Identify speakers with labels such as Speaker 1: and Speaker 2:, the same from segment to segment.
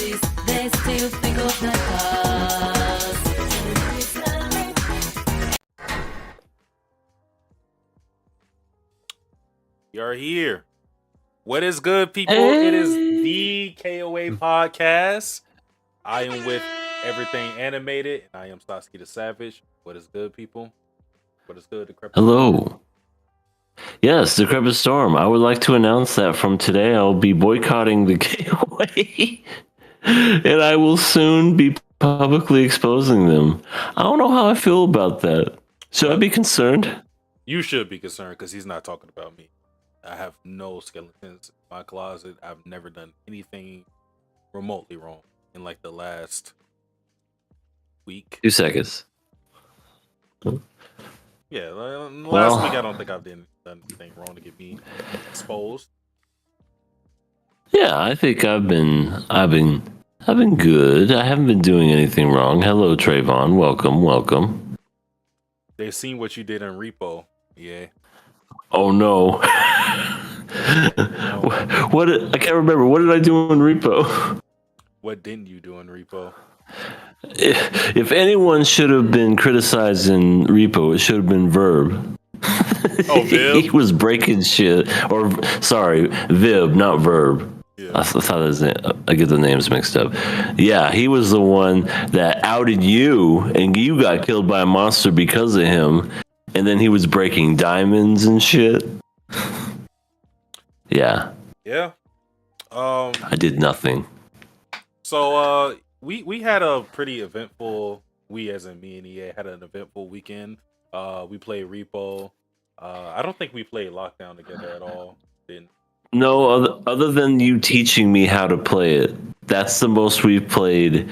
Speaker 1: this, they still think of the past.
Speaker 2: We are here. What is good, people? It is the KOA podcast. I am with Everything Animated, and I am Sasuke the Savage. What is good, people? What is good, Decrepit?
Speaker 3: Hello. Yes, Decrepit Storm. I would like to announce that from today I'll be boycotting the KOA, and I will soon be publicly exposing them. I don't know how I feel about that. Should I be concerned?
Speaker 2: You should be concerned because he's not talking about me. I have no skeletons in my closet. I've never done anything remotely wrong in like the last week.
Speaker 3: 2 seconds.
Speaker 2: Yeah, last week I don't think I've done anything wrong to get me exposed.
Speaker 3: Yeah, I think I've been good. I haven't been doing anything wrong. Hello, Trayvon. Welcome.
Speaker 2: They've seen what you did in Repo. Yeah.
Speaker 3: Oh no. What I can't remember. What did I do in Repo?
Speaker 2: What didn't you do in Repo?
Speaker 3: If anyone should have been criticized in Repo, it should have been Verb.
Speaker 2: Oh, Vib?
Speaker 3: He was breaking shit. Or, sorry, Vib, not Verb.
Speaker 2: Yeah.
Speaker 3: I thought his name, I get the names mixed up. Yeah, he was the one that outed you, and you got killed by a monster because of him. And then he was breaking diamonds and shit. Yeah.
Speaker 2: Yeah.
Speaker 3: I did nothing.
Speaker 2: So we had a pretty eventful, we as in me and EA had an eventful weekend. We played Repo. I don't think we played Lockdown together at all. Didn't.
Speaker 3: No, other than you teaching me how to play it. That's the most we've played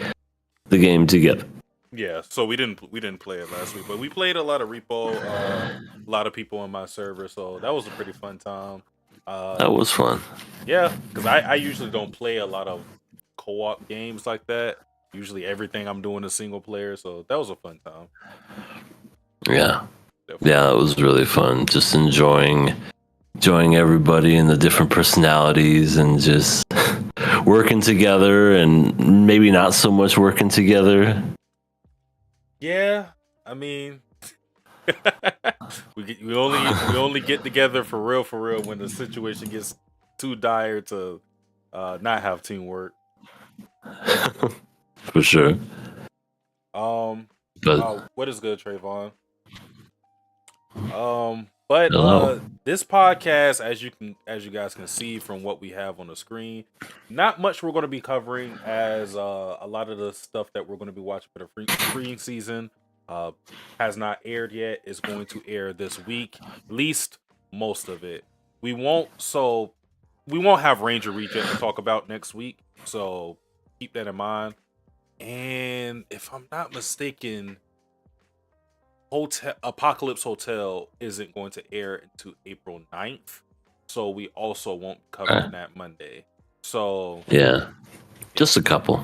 Speaker 3: the game together.
Speaker 2: Yeah, so we didn't play it last week, but we played a lot of Repo. A lot of people in my server, so that was a pretty fun time.
Speaker 3: That was fun.
Speaker 2: Yeah, because I usually don't play a lot of co-op games like that. Usually everything I'm doing is single player, so that was a fun time.
Speaker 3: Yeah.
Speaker 2: Definitely.
Speaker 3: Yeah, it was really fun. Just enjoying everybody and the different personalities and just working together and maybe not so much working together.
Speaker 2: Yeah, I mean, we only get together for real when the situation gets too dire to not have teamwork.
Speaker 3: For sure.
Speaker 2: But what is good, Trayvon? But
Speaker 3: Hello.
Speaker 2: this podcast, as you guys can see from what we have on the screen, not much we're going to be covering, as a lot of the stuff that we're going to be watching for the free season has not aired yet. Is going to air this week, at least most of it. We won't have Ranger Reject to talk about next week, so keep that in mind. And if I'm not mistaken, Apocalypse Hotel isn't going to air until April 9th, so we also won't cover that Monday. So
Speaker 3: Yeah. Just a couple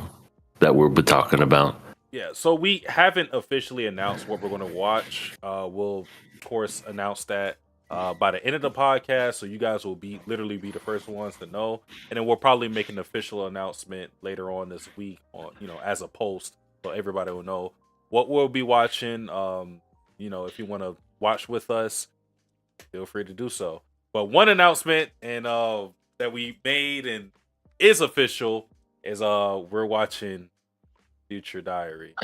Speaker 3: that we'll be talking about.
Speaker 2: yeah, so we haven't officially announced what we're going to watch. We'll of course announce that by the end of the podcast, so you guys will literally be the first ones to know, and then we'll probably make an official announcement later on this week, on as a post, so everybody will know what we'll be watching. If you want to watch with us, feel free to do so. But one announcement and that we made and is official is we're watching Future Diary.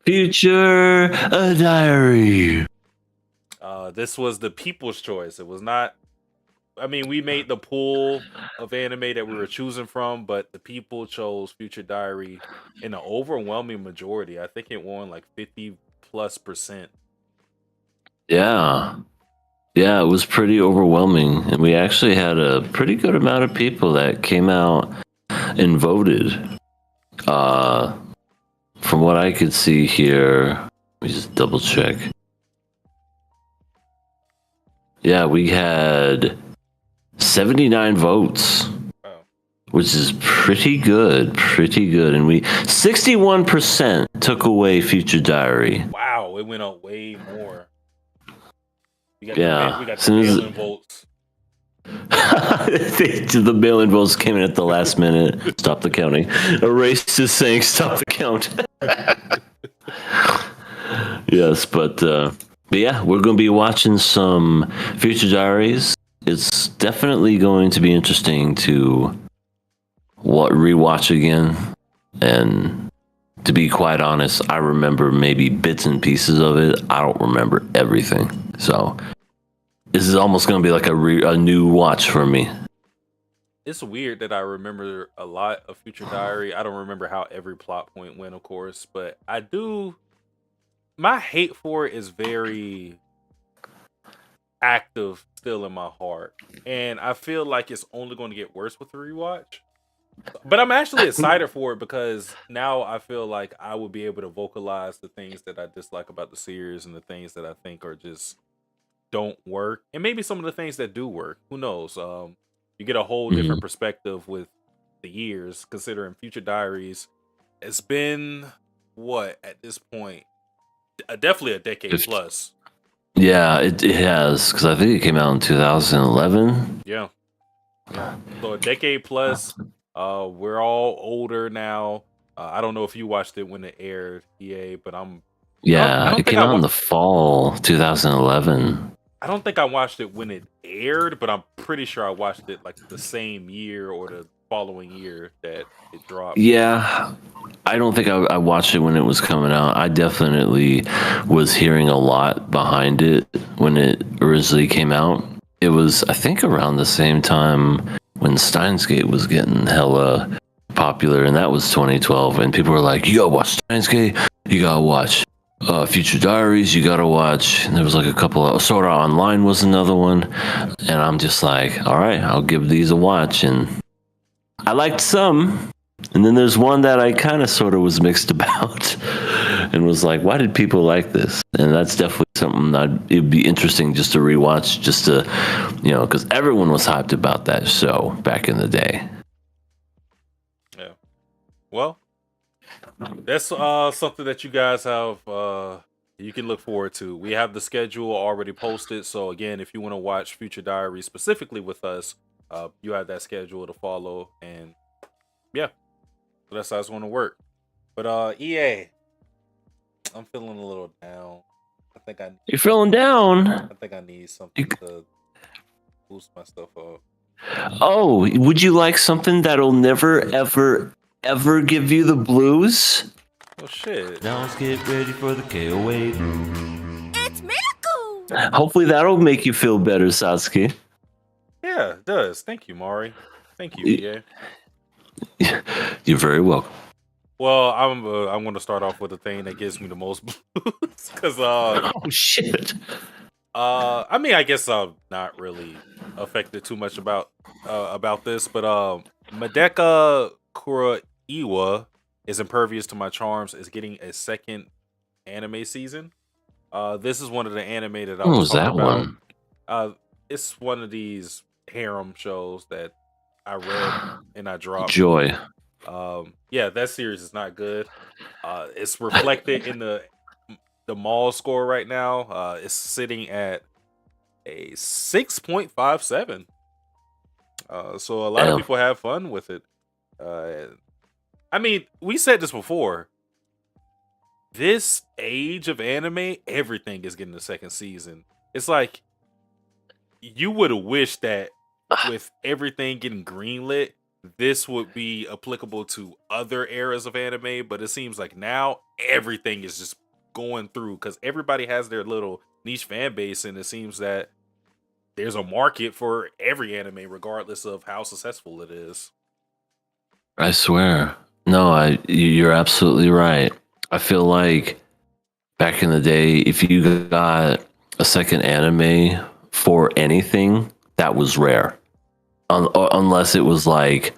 Speaker 3: Future Diary.
Speaker 2: This was the people's choice. It was not. I mean, we made the pool of anime that we were choosing from, but the people chose Future Diary in an overwhelming majority. I think it won like 50+%.
Speaker 3: Yeah, it was pretty overwhelming, and we actually had a pretty good amount of people that came out and voted. From what I could see here, let me just double check. Yeah, we had 79 votes, which is pretty good, and 61% took away Future Diary.
Speaker 2: Wow, it went up way more. We got
Speaker 3: Yeah,
Speaker 2: we got
Speaker 3: as soon as-
Speaker 2: the votes.
Speaker 3: The mail-in votes came in at the last minute. Stop the counting. Erased is saying stop the count. Yes, but yeah, we're going to be watching some Future Diaries. It's definitely going to be interesting to rewatch again. And to be quite honest, I remember maybe bits and pieces of it. I don't remember everything. So this is almost going to be like a new watch for me.
Speaker 2: It's weird that I remember a lot of Future Diary. I don't remember how every plot point went, of course, but I do. My hate for it is very active still in my heart, and I feel like it's only going to get worse with the rewatch. But I'm actually excited for it because now I feel like I will be able to vocalize the things that I dislike about the series and the things that I think are just don't work, and maybe some of the things that do work. Who knows? You get a whole different perspective with the years, considering Future Diaries. It's been what at this point, definitely a decade plus.
Speaker 3: Yeah, it has, because I think it came out in 2011.
Speaker 2: Yeah. So a decade plus. We're all older now. I don't know if you watched it when it aired, EA, but
Speaker 3: it came out in the fall 2011.
Speaker 2: I don't think I watched it when it aired, but I'm pretty sure I watched it like the same year or the following year that it dropped.
Speaker 3: Yeah, I don't think I watched it when it was coming out. I definitely was hearing a lot behind it when it originally came out. It was, I think, around the same time when Steins Gate was getting hella popular, and that was 2012. And people were like, "You gotta watch Steins Gate. You gotta watch Future Diaries. You gotta watch." And there was like a couple of Sword Art Online was another one, and I'm just like, "All right, I'll give these a watch." And I liked some, and then there's one that I kind of sort of was mixed about, and was like, "Why did people like this?" And that's definitely something that it'd be interesting just to rewatch, just to, because everyone was hyped about that show back in the day.
Speaker 2: Yeah. Well, that's something that you guys have you can look forward to. We have the schedule already posted, so again, if you want to watch Future Diaries specifically with us, you have that schedule to follow, and yeah, so that's how it's going to work. But EA, I'm feeling a little down.
Speaker 3: You're feeling down?
Speaker 2: I think I need something to boost my stuff up.
Speaker 3: Oh, would you like something that'll never, ever give you the blues?
Speaker 2: Oh shit.
Speaker 1: Now let's get ready for the KOA.
Speaker 4: It's Miracle!
Speaker 3: Hopefully that'll make you feel better, Satsuki.
Speaker 2: Yeah, it does. Thank you, Mari. Thank you, EA.
Speaker 3: You're very welcome.
Speaker 2: Well, I'm going to start off with the thing that gives me the most blues, because
Speaker 3: oh shit.
Speaker 2: I mean, I guess I'm not really affected too much about this, but Madeka Kuraiwa is Impervious to My Charms is getting a second anime season. This is one of the anime that I was talking about. One? It's one of these harem shows that I read and I dropped.
Speaker 3: Joy.
Speaker 2: Yeah, that series is not good. It's reflected in the mall score right now. It's sitting at a 6.57. So a lot of people have fun with it. I mean, we said this before. This age of anime, everything is getting a second season. It's like you would have wished that with everything getting greenlit, this would be applicable to other eras of anime, but it seems like now everything is just going through because everybody has their little niche fan base, and it seems that there's a market for every anime, regardless of how successful it is.
Speaker 3: I swear. No, you're absolutely right. I feel like back in the day, if you got a second anime for anything, that was rare. Unless it was like,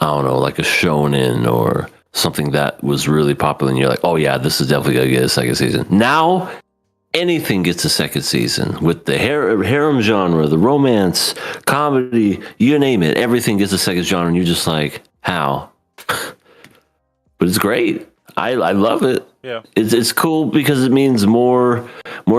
Speaker 3: I don't know, like a shonen or something that was really popular, and you're like, oh yeah, this is definitely gonna get a second season. Now, anything gets a second season with the harem genre, the romance, comedy, you name it, everything gets a second genre, and you're just like, how? But it's great. I love it.
Speaker 2: Yeah,
Speaker 3: it's cool because it means more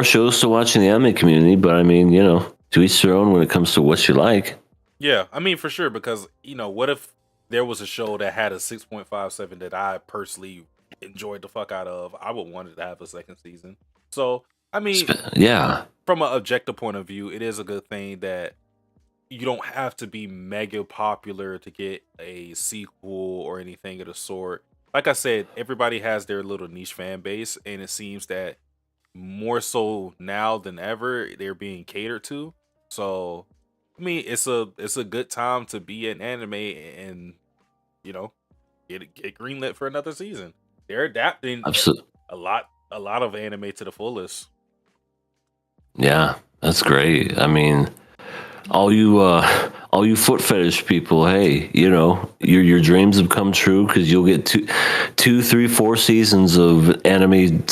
Speaker 3: shows to watch in the anime community. But I mean, to each their own when it comes to what you like.
Speaker 2: Yeah, I mean for sure because what if there was a show that had a 6.57 that I personally enjoyed the fuck out of? I would want it to have a second season. So I mean,
Speaker 3: Yeah.
Speaker 2: from an objective point of view, it is a good thing that you don't have to be mega popular to get a sequel or anything of the sort. Like I said, everybody has their little niche fan base, and it seems that more so now than ever they're being catered to. So, I mean, it's a good time to be an anime and you know get greenlit for another season. They're adapting
Speaker 3: Absolutely.
Speaker 2: a lot of anime to the fullest.
Speaker 3: Yeah, that's great. I mean, all you foot fetish people, hey, your dreams have come true because you'll get two, 3, 4 seasons of anime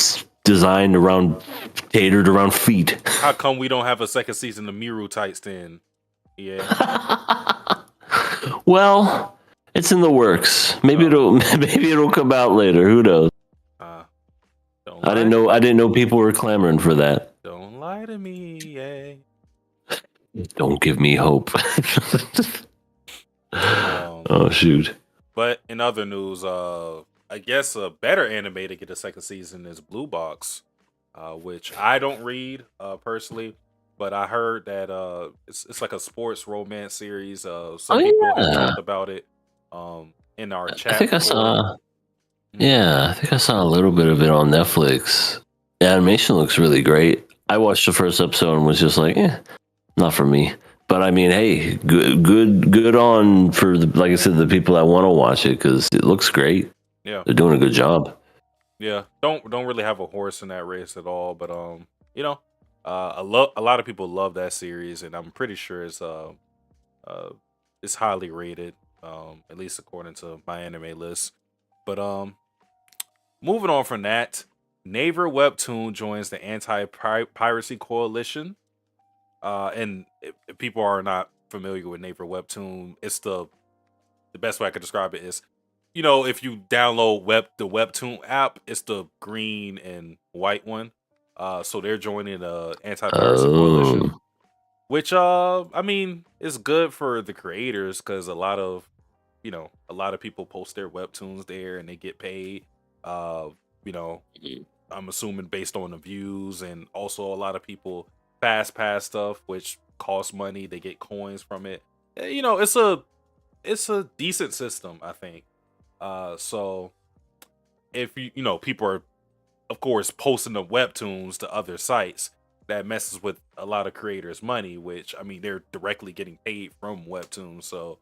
Speaker 3: designed around, catered around feet.
Speaker 2: How come we don't have a second season of Miru Tights then? Yeah.
Speaker 3: Well, it's in the works. Maybe it'll come out later. Who knows?
Speaker 2: Don't
Speaker 3: I didn't know people were clamoring for that.
Speaker 2: Don't lie to me, yeah.
Speaker 3: Don't give me hope. Oh shoot.
Speaker 2: But in other news, I guess a better anime to get a second season is Blue Box, which I don't read personally, but I heard that it's like a sports romance series. Some people have talked about it in our chat.
Speaker 3: I think I saw. Yeah, I think I saw a little bit of it on Netflix. The animation looks really great. I watched the first episode and was just like, not for me. But I mean, hey, good on for like I said, the people that want to watch it because it looks great.
Speaker 2: Yeah,
Speaker 3: they're doing a good job.
Speaker 2: Yeah, don't really have a horse in that race at all. But a lot of people love that series, and I'm pretty sure it's highly rated, at least according to my anime list. But moving on from that, Naver Webtoon joins the Anti-Piracy Coalition. And if people are not familiar with Naver Webtoon, it's the best way I could describe it is, if you download the Webtoon app, it's the green and white one. So they're joining the Anti-Piracy Coalition, which I mean is good for the creators because a lot of people post their webtoons there and they get paid. I'm assuming based on the views, and also a lot of people fast pass stuff which costs money. They get coins from it. It's a decent system, I think. So if people are of course posting the webtoons to other sites, that messes with a lot of creators' money, which I mean they're directly getting paid from webtoons. So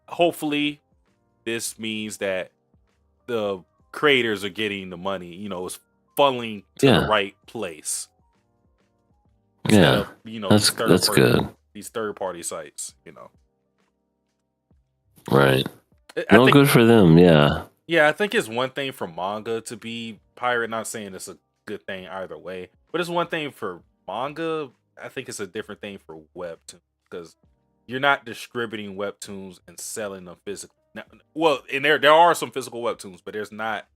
Speaker 2: hopefully this means that the creators are getting the money, it's funneling to the right place.
Speaker 3: Of, that's good.
Speaker 2: These third-party sites,
Speaker 3: Right. I think, good for them. Yeah.
Speaker 2: Yeah, I think it's one thing for manga to be pirate. Not saying it's a good thing either way, but it's one thing for manga. I think it's a different thing for webtoons because you're not distributing webtoons and selling them physically. Now, well, and there are some physical webtoons, but there's not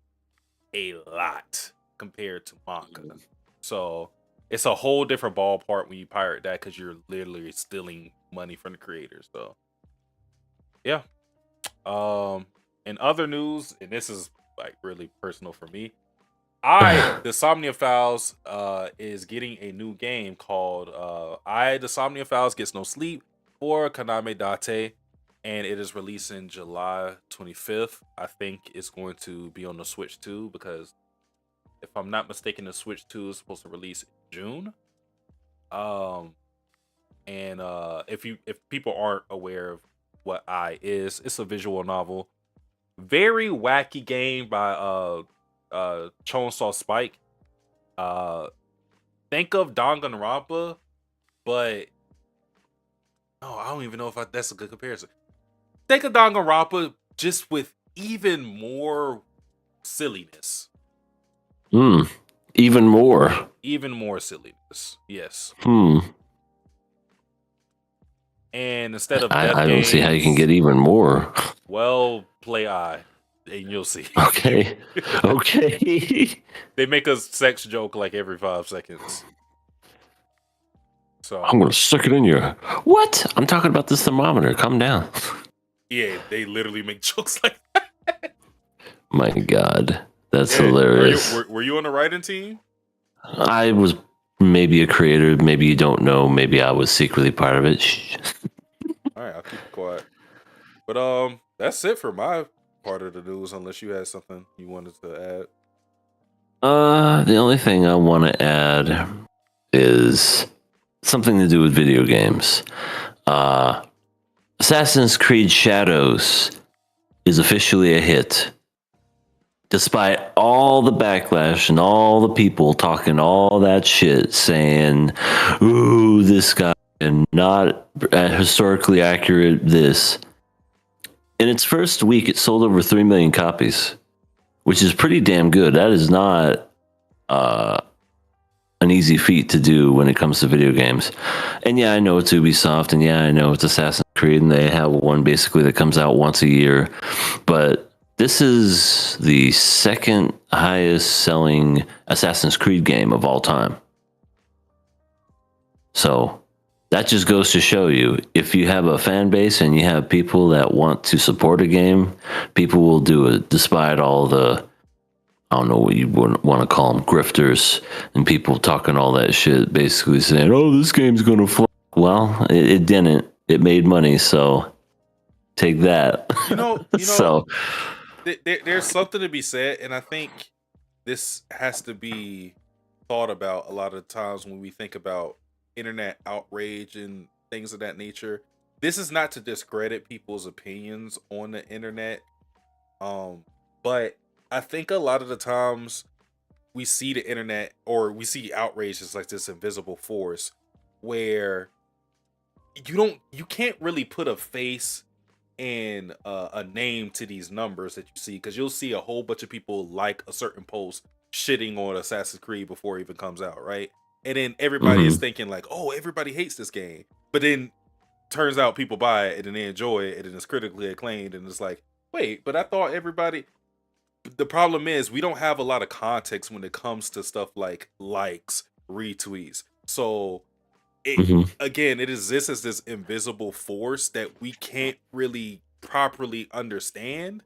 Speaker 2: a lot compared to manga. So it's a whole different ballpark when you pirate that because you're literally stealing money from the creators. So yeah. In other news, and this is like really personal for me, the Somnia Files is getting a new game called the Somnia Files Gets No Sleep for Kaname Date, and it is releasing July 25th. I think it's going to be on the Switch too, because if I'm not mistaken, the Switch 2 is supposed to release in June. And if people aren't aware of what it's a visual novel. Very wacky game by Chonsaw Spike. Think of Danganronpa, but I don't even know if that's a good comparison. Think of Danganronpa just with even more silliness.
Speaker 3: Even more.
Speaker 2: Even more silliness. Yes. And instead of
Speaker 3: I don't see how you can get even more.
Speaker 2: Well, play and you'll see.
Speaker 3: Okay.
Speaker 2: They make a sex joke like every 5 seconds. So
Speaker 3: I'm gonna stick it in you. What? I'm talking about this thermometer. Calm down.
Speaker 2: yeah, they literally make jokes like
Speaker 3: My God, that's
Speaker 2: yeah.
Speaker 3: hilarious.
Speaker 2: Were you on the writing team?
Speaker 3: I was maybe a creator. Maybe you don't know. Maybe I was secretly part of it. Shh.
Speaker 2: All right, I'll keep it quiet. But that's it for my part of the news. Unless you had something you wanted to add.
Speaker 3: The only thing I want to add is something to do with video games. Assassin's Creed Shadows is officially a hit. Despite all the backlash and all the people talking all that shit, saying, ooh, this guy and not historically accurate this. In its first week, it sold over 3 million copies, which is pretty damn good. That is not an easy feat to do when it comes to video games. And yeah, I know it's Ubisoft, and yeah, I know it's Assassin's Creed, and they have one basically that comes out once a year. But this is the second highest selling Assassin's Creed game of all time. So that just goes to show you, if you have a fan base and you have people that want to support a game, people will do it despite all the, I don't know what you want to call them, grifters and people talking all that shit, basically saying, oh, this game's going to flop. Well, it didn't. It made money, so take that. So
Speaker 2: There's something to be said, and I think this has to be thought about a lot of times when we think about internet outrage and things of that nature. This is not to discredit people's opinions on the internet, but I think a lot of the times we see the internet, or we see outrage as like this invisible force where you can't really put a face and a name to these numbers that you see, because you'll see a whole bunch of people like a certain post shitting on Assassin's Creed before it even comes out, right? And then everybody is thinking like, oh, everybody hates this game, but then turns out people buy it and then they enjoy it and then it's critically acclaimed, and it's like, wait, but I thought everybody. The problem is we don't have a lot of context when it comes to stuff like likes, retweets. So again, it exists as this invisible force that we can't really properly understand.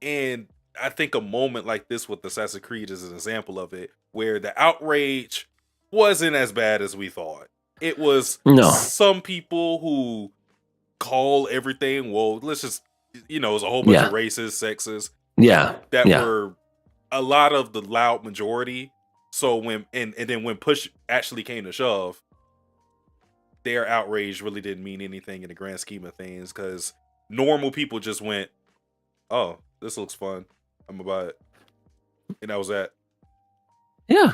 Speaker 2: And I think a moment like this with Assassin's Creed is an example of it, where the outrage wasn't as bad as we thought. It was some people who call everything, well, let's just, it was a whole bunch of racist, sexist. That were a lot of the loud majority. So when and then when push actually came to shove, their outrage really didn't mean anything in the grand scheme of things, because normal people just went, oh, this looks fun, I'm gonna buy it. And that was that.
Speaker 3: Yeah.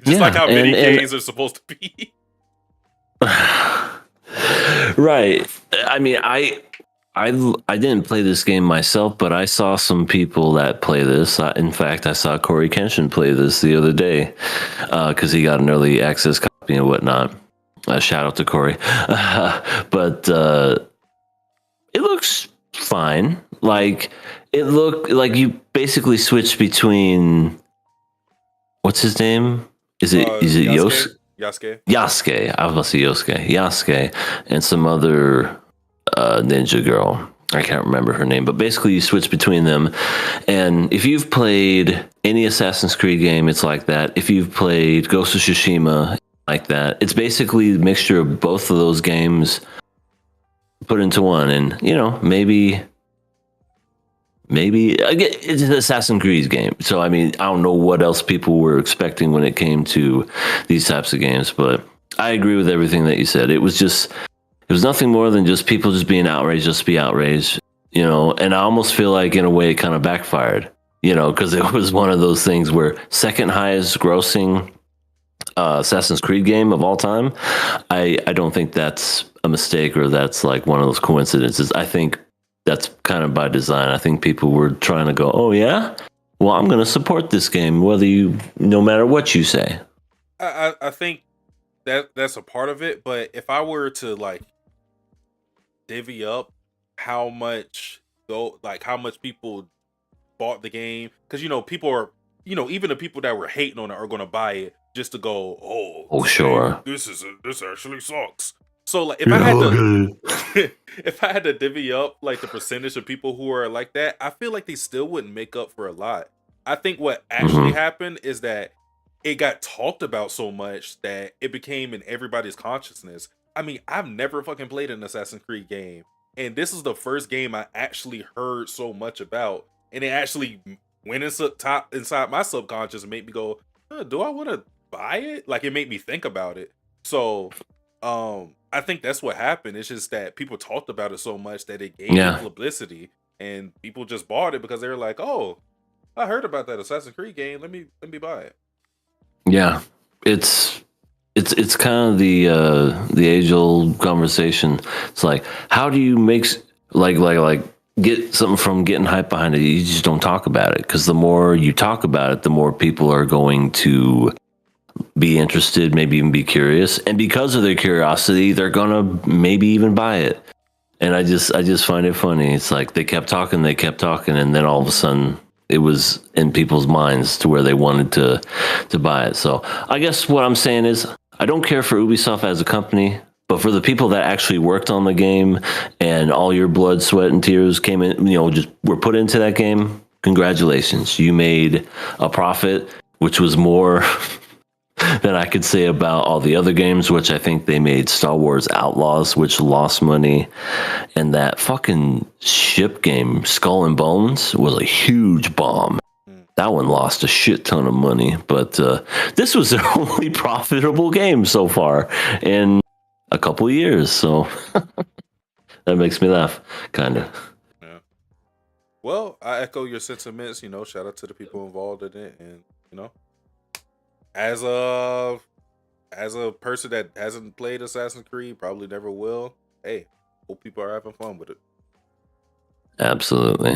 Speaker 2: Just like how many games are supposed to be.
Speaker 3: Right. I mean, I didn't play this game myself, but I saw some people that play this. In fact, I saw Corey Kenshin play this the other day because he got an early access copy and whatnot. Shout out to Corey. But it looks fine. Like, it looked like you basically switched between, what's his name? Is it
Speaker 2: Yasuke?
Speaker 3: Yasuke. I was about to say Yosuke. Yasuke and some other ninja girl. I can't remember her name, but basically you switch between them. And if you've played any Assassin's Creed game, it's like that. If you've played Ghost of Tsushima, like that. It's basically a mixture of both of those games put into one. And, maybe again, it's an Assassin's Creed game. So, I mean, I don't know what else people were expecting when it came to these types of games, but I agree with everything that you said. It was nothing more than just people just being outraged, just to be outraged, and I almost feel like in a way it kind of backfired, because it was one of those things where second highest grossing Assassin's Creed game of all time. I don't think that's a mistake or that's like one of those coincidences. I think that's kind of by design. I think people were trying to go, oh yeah, well, I'm going to support this game, no matter what you say.
Speaker 2: I think that's a part of it, but if I were to like divvy up how much people bought the game, because people are, even the people that were hating on it are going to buy it just to go, oh,
Speaker 3: Oh, sure.
Speaker 2: this actually sucks. So like, if I had to, if I had to divvy up like the percentage of people who are like that, I feel like they still wouldn't make up for a lot. I think what actually happened is that it got talked about so much that it became in everybody's consciousness. I mean, I've never fucking played an Assassin's Creed game, and this is the first game I actually heard so much about, and it actually went inside my subconscious and made me go, do I want to buy it? Like, it made me think about it. So I think that's what happened. It's just that people talked about it so much that it gave it publicity, and people just bought it because they were like, oh, I heard about that Assassin's Creed game, let me buy it.
Speaker 3: Yeah, it's kind of the age old conversation. It's like, how do you make like get something from getting hype behind it? You just don't talk about it, because the more you talk about it, the more people are going to be interested, maybe even be curious, and because of their curiosity, they're gonna maybe even buy it. And I just find it funny. It's like they kept talking, and then all of a sudden it was in people's minds to where they wanted to buy it. So I guess what I'm saying is, I don't care for Ubisoft as a company, but for the people that actually worked on the game and all your blood, sweat, and tears came in, just were put into that game, congratulations. You made a profit, which was more than I could say about all the other games, which I think they made Star Wars Outlaws, which lost money. And that fucking ship game, Skull and Bones, was a huge bomb. That one lost a shit ton of money, but this was their only profitable game so far in a couple of years. So that makes me laugh, kind of.
Speaker 2: Yeah. Well, I echo your sentiments. Shout out to the people involved in it, and as a person that hasn't played Assassin's Creed, probably never will. Hey, hope people are having fun with it.
Speaker 3: Absolutely.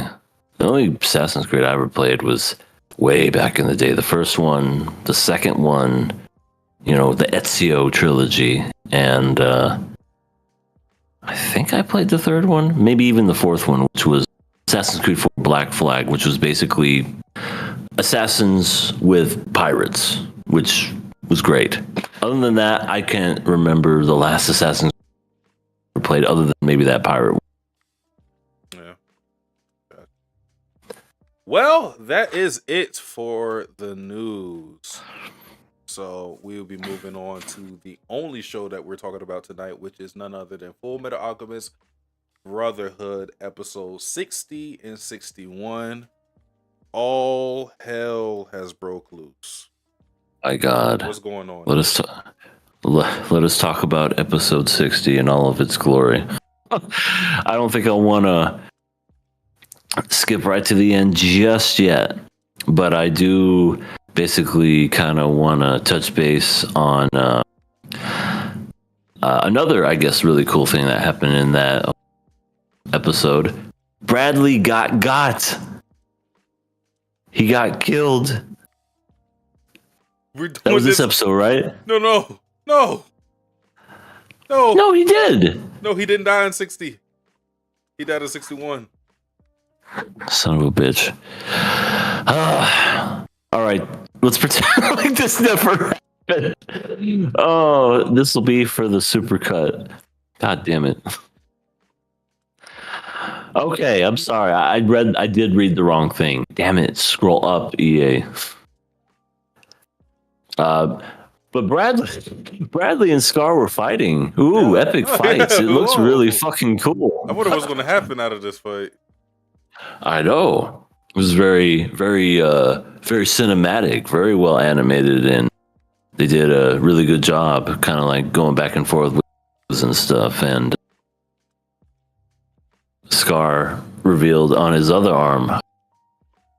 Speaker 3: The only Assassin's Creed I ever played was way back in the day. The first one, the second one, the Ezio trilogy, and I think I played the third one, maybe even the fourth one, which was Assassin's Creed 4 Black Flag, which was basically assassins with pirates, which was great. Other than that, I can't remember the last Assassin's Creed I played, other than maybe that pirate one.
Speaker 2: Yeah. Well, that is it for the news. So we'll be moving on to the only show that we're talking about tonight, which is none other than Fullmetal Alchemist Brotherhood, episode 60 and 61. All hell has broke loose.
Speaker 3: My God,
Speaker 2: what's going on?
Speaker 3: Let us talk about episode 60 in all of its glory. I don't think I want to skip right to the end just yet, but I do basically kind of want to touch base on another, I guess, really cool thing that happened in that episode. Bradley got. He got killed. That was this episode, right?
Speaker 2: No,
Speaker 3: he did.
Speaker 2: No, he didn't die in 60. He died in 61.
Speaker 3: Son of a bitch. All right, let's pretend like this never happened. Oh, this will be for the supercut. God damn it. Okay, I'm sorry. I did read the wrong thing. Damn it. Scroll up, EA. But Bradley and Scar were fighting. Ooh, epic fights. It looks really fucking cool.
Speaker 2: I wonder what's going to happen out of this fight.
Speaker 3: I know. It was very, very, very cinematic, very well animated, and they did a really good job, kind of like going back and forth with and stuff. And Scar revealed on his other arm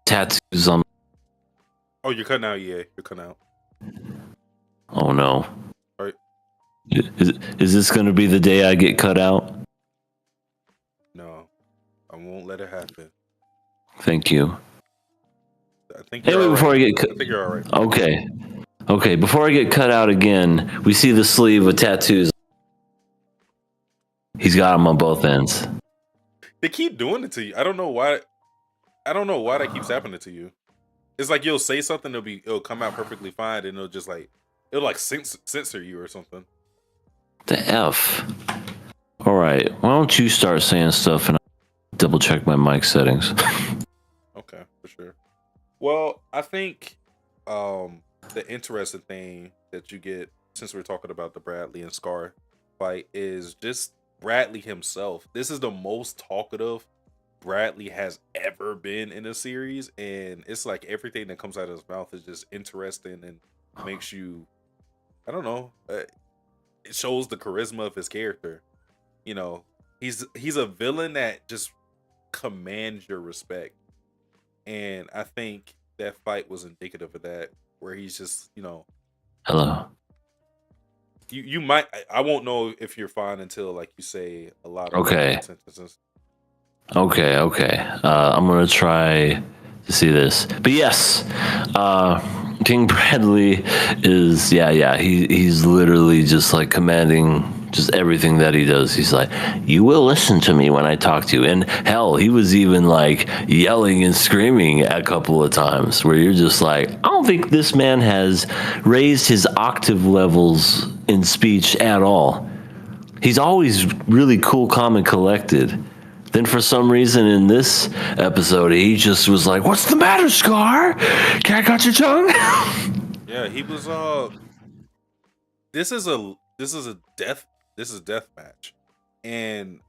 Speaker 3: tattoos on.
Speaker 2: Oh, you're cutting out, EA. You're cutting out.
Speaker 3: Oh no!
Speaker 2: All right.
Speaker 3: Is this going to be the day I get cut out?
Speaker 2: No, I won't let it happen.
Speaker 3: Thank you.
Speaker 2: I think
Speaker 3: I think
Speaker 2: you're all right.
Speaker 3: Okay. Before I get cut out again, we see the sleeve with tattoos. He's got them on both ends.
Speaker 2: They keep doing it to you. I don't know why that keeps happening to you. It's like you'll say something, it'll come out perfectly fine, and it'll just like It'll like censor you or something.
Speaker 3: The F. All right. Why don't you start saying stuff and I'll double check my mic settings?
Speaker 2: Okay, for sure. Well, I think the interesting thing that you get since we're talking about the Bradley and Scar fight is just Bradley himself. This is the most talkative Bradley has ever been in a series, and it's like everything that comes out of his mouth is just interesting and makes you, I don't know, it shows the charisma of his character. You know, he's a villain that just commands your respect, and I think that fight was indicative of that, where he's just,
Speaker 3: Hello.
Speaker 2: you might, I won't know if you're fine until like you say a lot of
Speaker 3: Okay.
Speaker 2: sentences.
Speaker 3: Okay. I'm gonna try to see this, but yes, King Bradley is he's literally just like commanding just everything that he does. He's like, you will listen to me when I talk to you, and hell, he was even like yelling and screaming a couple of times where you're just like, I don't think this man has raised his octave levels in speech at all. He's always really cool, calm, and collected. Then for some reason in this episode, he just was like, what's the matter, Scar? Cat got your tongue?
Speaker 2: Yeah, he was this is a death match. And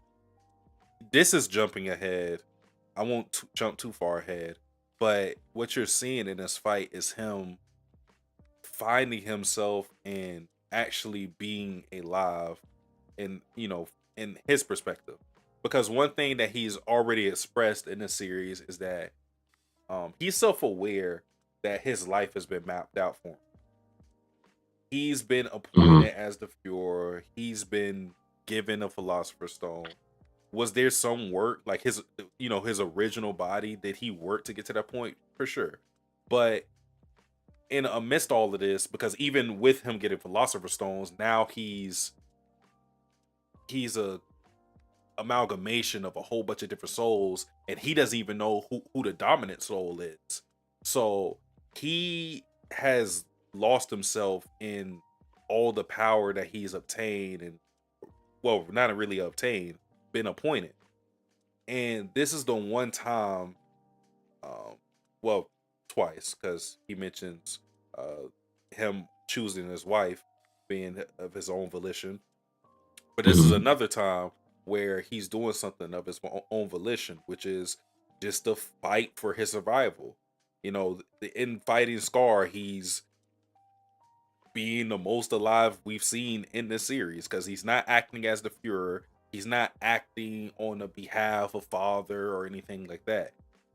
Speaker 2: this is jumping ahead. I won't jump too far ahead, but what you're seeing in this fight is him finding himself and actually being alive in in his perspective. Because one thing that he's already expressed in this series is that he's self-aware that his life has been mapped out for him. He's been appointed as the Fuhrer. He's been given a Philosopher's Stone. Was there some work, like his original body? Did he work to get to that point? For sure. But in amidst all of this, because even with him getting Philosopher's Stones, now he's a amalgamation of a whole bunch of different souls, and he doesn't even know who the dominant soul is. So he has lost himself in all the power that he's obtained, and well, not really obtained, been appointed. And this is the one time, well, twice, because he mentions him choosing his wife being of his own volition. But this is another time where he's doing something of his own volition, which is just to fight for his survival. In fighting Scar, he's being the most alive we've seen in this series, because he's not acting as the Fuhrer. He's not acting on the behalf of father or anything like that.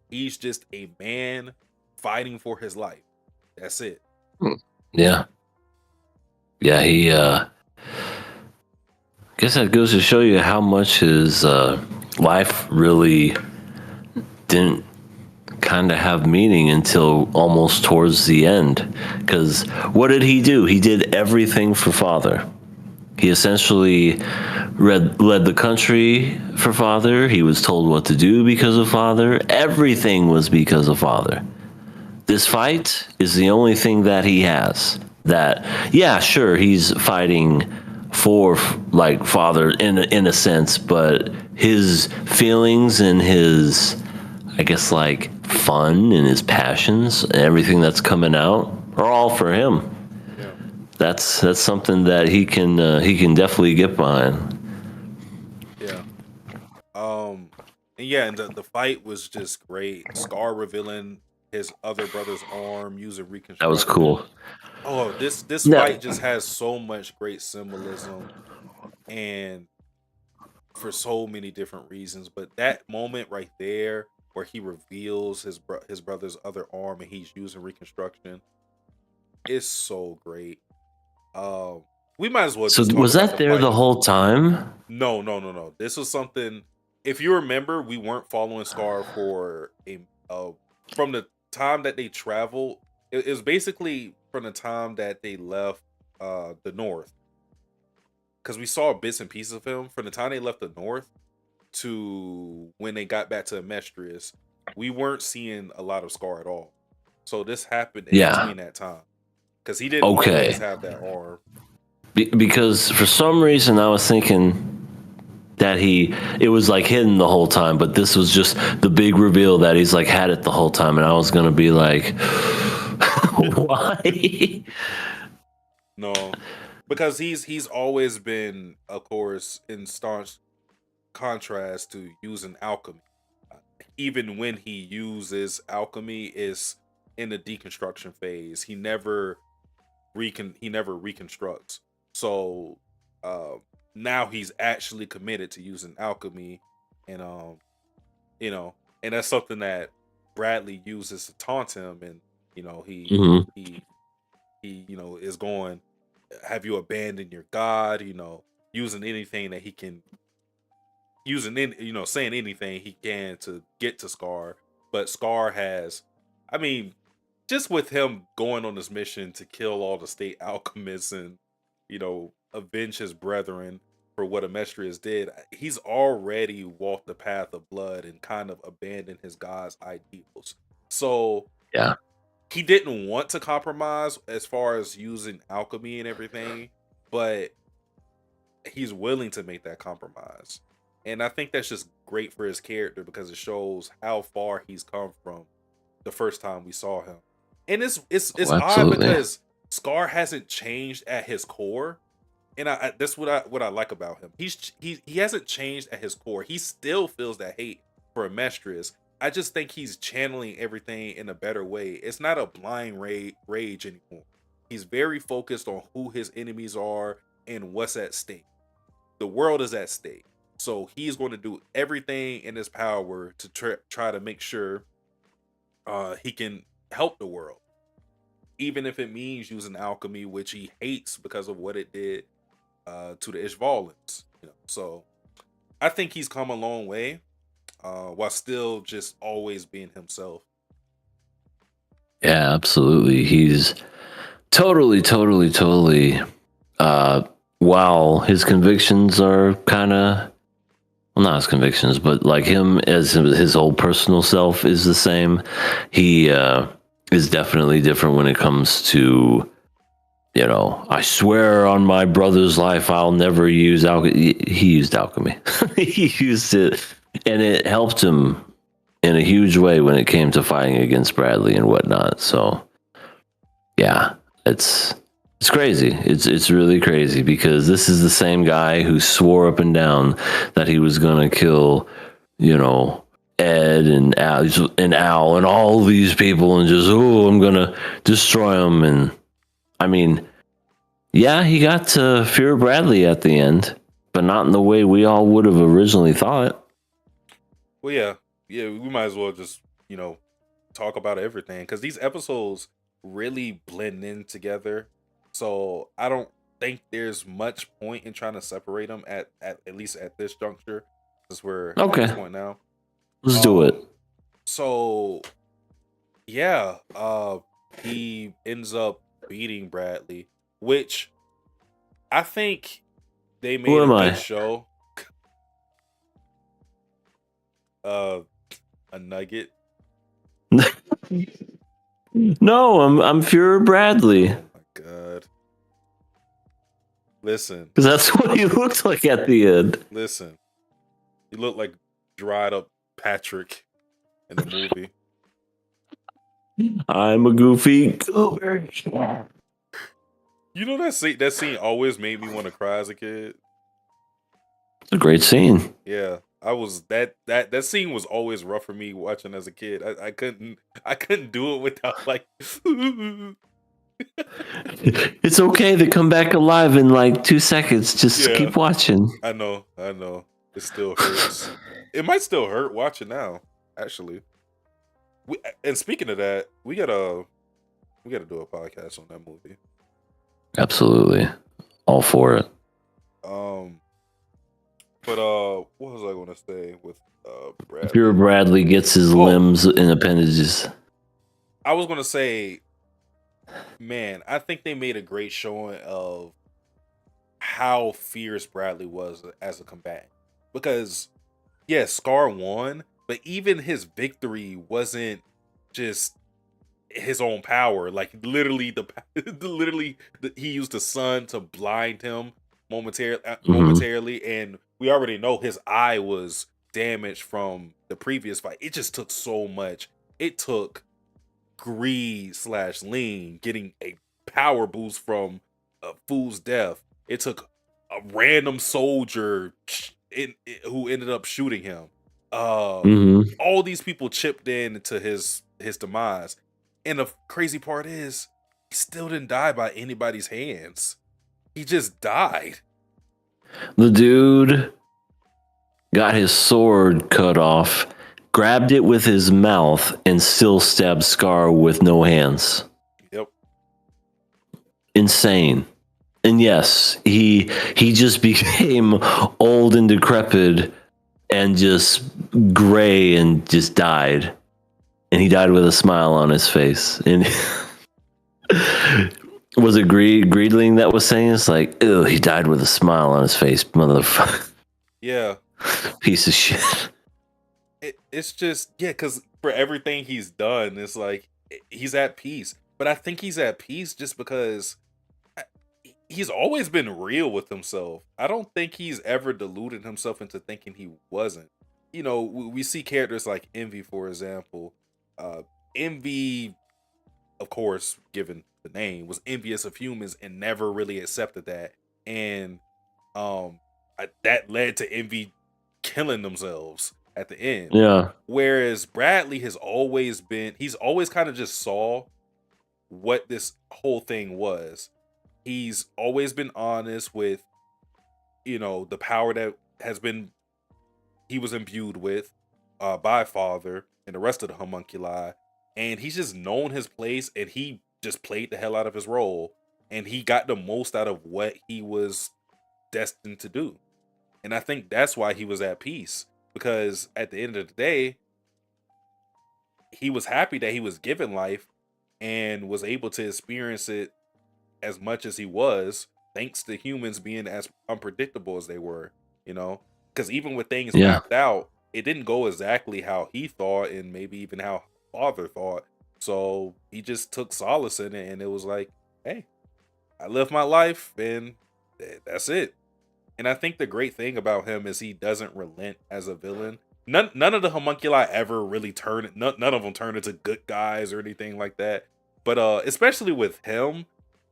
Speaker 2: He's just a man fighting for his life. That's it.
Speaker 3: Yeah. Yeah, he guess that goes to show you how much his life really didn't kind of have meaning until almost towards the end. Because what did he do? He did everything for father. He essentially led the country for father. He was told what to do because of father. Everything was because of father. This fight is the only thing that he has. That, yeah, sure, he's fighting for like father in a sense, but his feelings and his, I guess, like fun and his passions and everything that's coming out are all for him.
Speaker 2: Yeah.
Speaker 3: That's something that he can definitely get behind.
Speaker 2: Yeah. And yeah, and the fight was just great. Scar revealing his other brother's arm using reconstruction.
Speaker 3: That was cool.
Speaker 2: Oh, this fight just has so much great symbolism, and for so many different reasons. But that moment right there, where he reveals his brother's other arm and he's using reconstruction, is so great. We might as well.
Speaker 3: So
Speaker 2: just talk
Speaker 3: was
Speaker 2: about
Speaker 3: that there the whole time?
Speaker 2: No. This was something. If you remember, we weren't following Scar for from the time that they traveled. It was basically from the time that they left the North, because we saw bits and pieces of him from the time they left the North to when they got back to Amestrius. We weren't seeing a lot of Scar at all. So this happened in between that time. because he didn't
Speaker 3: Okay.
Speaker 2: always have that arm.
Speaker 3: Because for some reason I was thinking that it was like hidden the whole time, but this was just the big reveal that he's like had it the whole time, and I was gonna be like, why?
Speaker 2: No, because he's always been, of course, in staunch contrast to using alchemy. Even when he uses alchemy, is in the deconstruction phase. He never reconstructs. So now he's actually committed to using alchemy, and you know, and that's something that Bradley uses to taunt him, and
Speaker 3: Mhm.
Speaker 2: he is going, have you abandoned your god? Using anything that he can, saying anything he can to get to Scar. But Scar has, I mean, just with him going on this mission to kill all the state alchemists and avenge his brethren for what Amestrius did, he's already walked the path of blood and kind of abandoned his god's ideals. So
Speaker 3: Yeah.
Speaker 2: he didn't want to compromise as far as using alchemy and everything, but he's willing to make that compromise. And I think that's just great for his character because it shows how far he's come from the first time we saw him. And it's
Speaker 3: Oh,
Speaker 2: odd
Speaker 3: absolutely.
Speaker 2: because Scar hasn't changed at his core. And that's what I like about him. He hasn't changed at his core. He still feels that hate for Amestrius. I just think he's channeling everything in a better way. It's not a blind rage anymore. He's very focused on who his enemies are and what's at stake. The world is at stake. So he's going to do everything in his power to try to make sure he can help the world, even if it means using alchemy, which he hates because of what it did to the Ishvalans. So I think he's come a long way, while still just always being himself.
Speaker 3: Yeah, absolutely. He's totally. While his convictions are kind of, well, not his convictions, but like him as his whole personal self is the same. He is definitely different when it comes to, I swear on my brother's life, I'll never use alchemy. He used alchemy. He used it, and it helped him in a huge way when it came to fighting against Bradley and whatnot. So, yeah, it's crazy. It's really crazy because this is the same guy who swore up and down that he was gonna kill, Ed and Al and all these people, and just I'm gonna destroy them. And I mean, yeah, he got to fear Bradley at the end, but not in the way we all would have originally thought.
Speaker 2: Well, yeah, we might as well just talk about everything because these episodes really blend in together. So I don't think there's much point in trying to separate them at least at this juncture, since we're at
Speaker 3: Okay.
Speaker 2: this point now.
Speaker 3: Let's do it.
Speaker 2: So yeah, he ends up beating Bradley, which I think they made
Speaker 3: Who
Speaker 2: a
Speaker 3: am
Speaker 2: good
Speaker 3: I?
Speaker 2: show. A nugget.
Speaker 3: No, I'm Fuhrer Bradley.
Speaker 2: Oh my god. Listen,
Speaker 3: Because that's what he looked like at the end.
Speaker 2: listen. You look like dried up Patrick in the movie.
Speaker 3: I'm a goofy goober.
Speaker 2: You know that scene always made me want to cry as a kid.
Speaker 3: It's a great scene.
Speaker 2: Yeah, I was that scene was always rough for me watching as a kid. I couldn't do it without like.
Speaker 3: It's okay to come back alive in like 2 seconds. Just
Speaker 2: Yeah.
Speaker 3: keep watching.
Speaker 2: I know. It still hurts. It might still hurt watching now. Actually, and speaking of that, we gotta do a podcast on that movie.
Speaker 3: Absolutely. All for it.
Speaker 2: But what was I going to say with Bradley?
Speaker 3: Fuhrer Bradley gets his limbs and appendages.
Speaker 2: I was going to say, man, I think they made a great showing of how fierce Bradley was as a combatant. Because, yes, Scar won, but even his victory wasn't just his own power. Like literally, he used the sun to blind him momentarily, and we already know his eye was damaged from the previous fight. It just took so much. It took greed / lean getting a power boost from a fool's death. It took a random soldier who ended up shooting him. All these people chipped in to his demise. And the crazy part is, he still didn't die by anybody's hands. He just died.
Speaker 3: The dude got his sword cut off, grabbed it with his mouth, and still stabbed Scar with no hands.
Speaker 2: Yep.
Speaker 3: Insane. And yes, he just became old and decrepit and just gray and just died. And he died with a smile on his face. And was it Greedling that was saying it's like, ew, he died with a smile on his face, motherfucker.
Speaker 2: Yeah.
Speaker 3: Piece of shit.
Speaker 2: It's just, yeah, because for everything he's done, it's like he's at peace. But I think he's at peace just because he's always been real with himself. I don't think he's ever deluded himself into thinking he wasn't. You know, we see characters like Envy, for example. Envy, of course, given the name, was envious of humans and never really accepted that. And that led to Envy killing themselves at the end.
Speaker 3: Yeah.
Speaker 2: Whereas Bradley he's always kind of just saw what this whole thing was. He's always been honest with, the power that he was imbued with by Father and the rest of the homunculi. And he's just known his place, and he just played the hell out of his role. And he got the most out of what he was destined to do. And I think that's why he was at peace. Because at the end of the day, he was happy that he was given life and was able to experience it as much as he was, thanks to humans being as unpredictable as they were, because even with things mapped out, it didn't go exactly how he thought and maybe even how Father thought. So he just took solace in it, and it was like, hey, I lived my life and that's it. And I think the great thing about him is he doesn't relent as a villain. None of the homunculi ever really none of them turn into good guys or anything like that. But especially with him,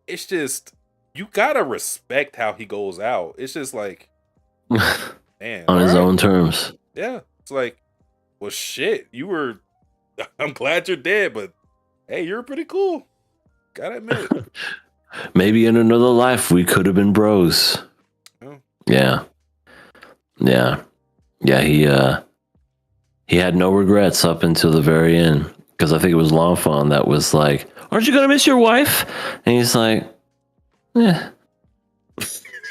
Speaker 2: it's just, you gotta respect how he goes out. It's just like, man,
Speaker 3: on his own terms.
Speaker 2: Yeah, it's like, well, shit, I'm glad you're dead, but hey, you're pretty cool. Gotta admit it.
Speaker 3: Maybe in another life we could have been bros.
Speaker 2: Oh.
Speaker 3: Yeah. He had no regrets up until the very end, because I think it was L'Enfant that was like, aren't you gonna miss your wife? And he's like, yeah.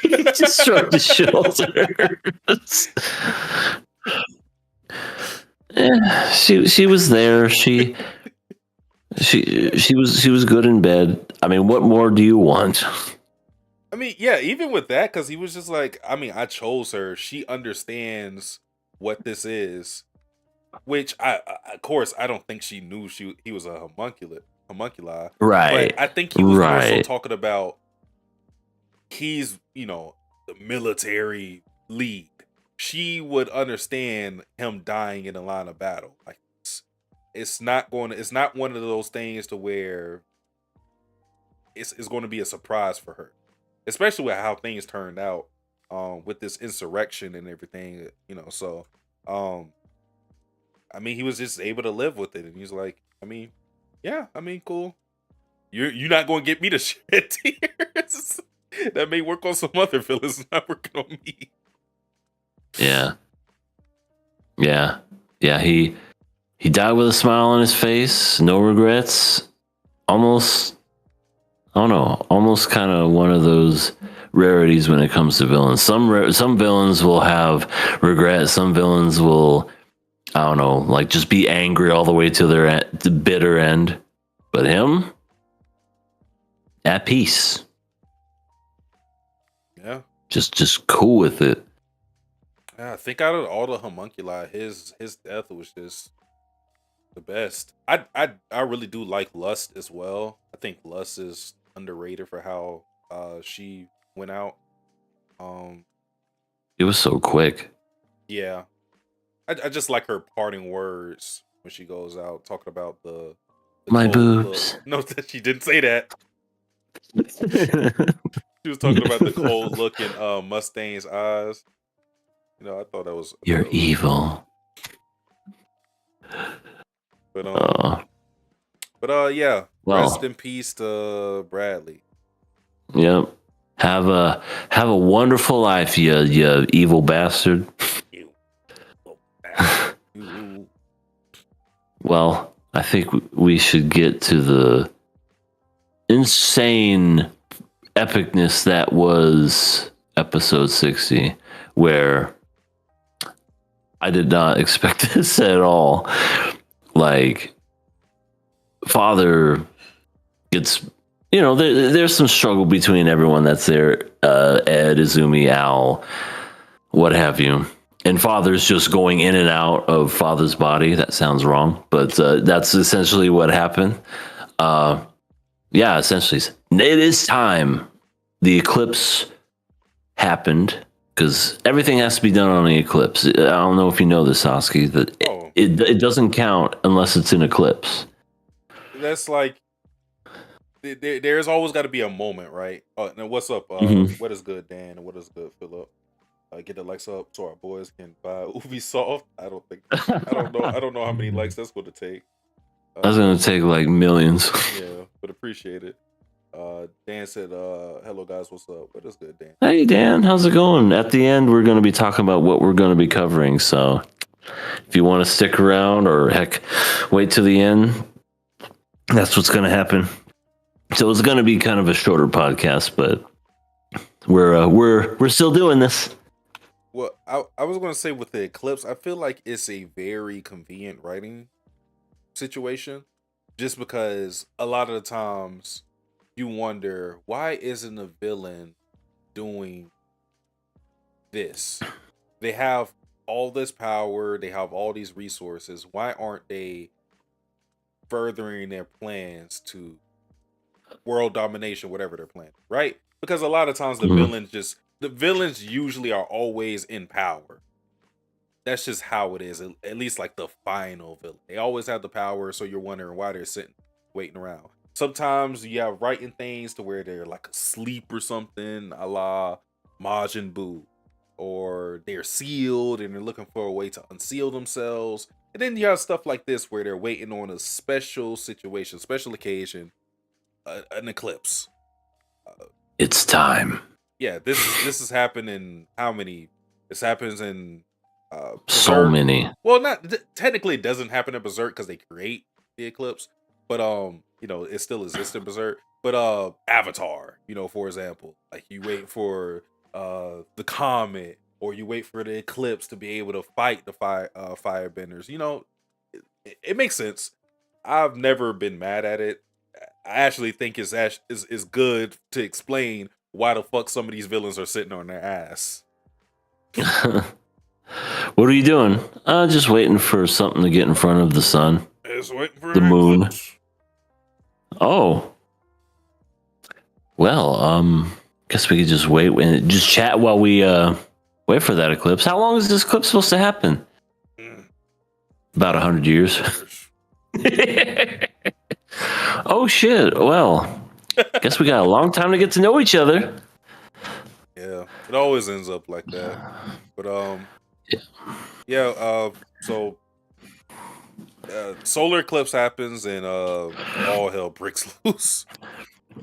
Speaker 3: He just shrugged his shoulders. Yeah, she was there. She was good in bed. I mean, what more do you want?
Speaker 2: I mean, yeah, even with that, because he was just like, I mean, I chose her. She understands what this is, which of course, I don't think she knew he was a homunculi.
Speaker 3: Right.
Speaker 2: But I think he was also talking about he's, the military lead. She would understand him dying in the line of battle. Like, it's not one of those things to where it's going to be a surprise for her, especially with how things turned out with this insurrection and everything, So, I mean, he was just able to live with it, and he's like, I mean, yeah, I mean, cool. You're not going to get me to shed tears. That may work on some other villains, it's not working on me.
Speaker 3: Yeah. He died with a smile on his face, no regrets. Almost, I don't know, almost kind of one of those rarities when it comes to villains. Some villains will have regrets. Some villains will, I don't know, like just be angry all the way to the bitter end. But him, at peace.
Speaker 2: Yeah.
Speaker 3: Just cool with it.
Speaker 2: Yeah, I think out of all the homunculi, his death was just, the best. I really do like Lust as well. I think Lust is underrated for how she went out. Um,
Speaker 3: It was so quick.
Speaker 2: yeah, I just like her parting words when she goes out talking about the
Speaker 3: My
Speaker 2: cold
Speaker 3: boobs.
Speaker 2: look. No, that she didn't say that. She was talking about the cold look in Mustane's eyes. You know, I thought that was.
Speaker 3: You're evil.
Speaker 2: But
Speaker 3: Uh,
Speaker 2: yeah.
Speaker 3: Well.
Speaker 2: Rest in peace to Bradley.
Speaker 3: Yep. Have a wonderful life, you evil bastard.
Speaker 2: You. You.
Speaker 3: Well, I think we should get to the insane epicness that was episode 60, where I did not expect this at all. Like, Father gets, there's some struggle between everyone that's there, Ed, Izumi, Al, what have you. And Father's just going in and out of Father's body. That sounds wrong, but that's essentially what happened. Yeah, essentially, it is time. The eclipse happened because everything has to be done on the eclipse. I don't know if you know this, Sasuke, that it doesn't count unless it's an eclipse.
Speaker 2: That's like there's always got to be a moment, right? Now what's up? What is good, Dan? And what is good, Philip? Get the likes up so our boys can buy Ubisoft. I don't know how many likes that's going to take.
Speaker 3: That's going to take like millions.
Speaker 2: Yeah, but appreciate it. Dan said, hello guys, what's up? What is good, Dan?
Speaker 3: Hey Dan, how's it going? At the end, we're going to be talking about what we're going to be covering. So if you want to stick around, or heck, wait till the end, that's what's going to happen. So it's going to be kind of a shorter podcast, but we're still doing this.
Speaker 2: Well, I was going to say with the eclipse, I feel like it's a very convenient writing situation, just because a lot of the times you wonder, why isn't a villain doing this? They have all this power, they have all these resources. Why aren't they furthering their plans to world domination, whatever they're planning, right? Because a lot of times the villains usually are always in power. That's just how it is, at least like the final villain. They always have the power, so you're wondering why they're sitting, waiting around. Sometimes you have writing things to where they're like asleep or something, a la Majin Buu. Or they're sealed and they're looking for a way to unseal themselves. And then you have stuff like this where they're waiting on a special situation, special occasion, an eclipse.
Speaker 3: It's time.
Speaker 2: Yeah, this has happened in how many? This happens in
Speaker 3: so many.
Speaker 2: Well, not technically, it doesn't happen in Berserk because they create the eclipse, but it still exists in Berserk. But Avatar, for example, like you wait for the comet, or you wait for the eclipse to be able to fight the firebenders. It makes sense. I've never been mad at it. I actually think it's good to explain why the fuck some of these villains are sitting on their ass.
Speaker 3: What are you doing? Just waiting for something to get in front of the sun.
Speaker 2: Just waiting for
Speaker 3: the moon.
Speaker 2: Eclipse.
Speaker 3: Oh. Well, guess we could just wait and just chat while we wait for that eclipse. How long is this eclipse supposed to happen? About 100 years. Oh shit. Well, guess we got a long time to get to know each other.
Speaker 2: Yeah, it always ends up like that. But so solar eclipse happens and all hell breaks loose.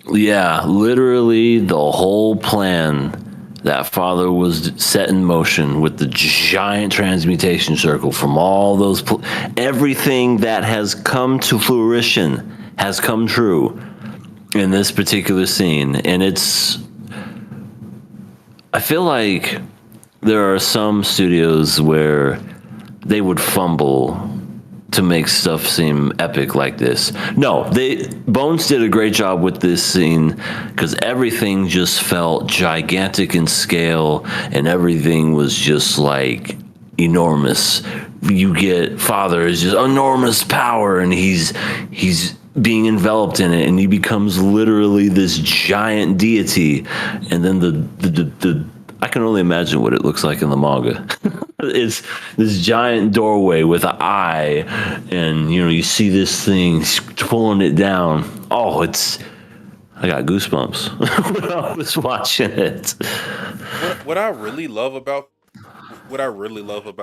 Speaker 3: Yeah, literally the whole plan that Father was set in motion with the giant transmutation circle from all those everything that has come to fruition has come true in this particular scene. And I feel like there are some studios where they would fumble to make stuff seem epic like this. No, Bones did a great job with this scene because everything just felt gigantic in scale, and everything was just like, enormous. You get Father is just enormous power, and he's being enveloped in it, and he becomes literally this giant deity. And then the I can only imagine what it looks like in the manga. It's this giant doorway with an eye, and you see this thing pulling it down. Oh, I got goosebumps when I was watching it.
Speaker 2: What I really love about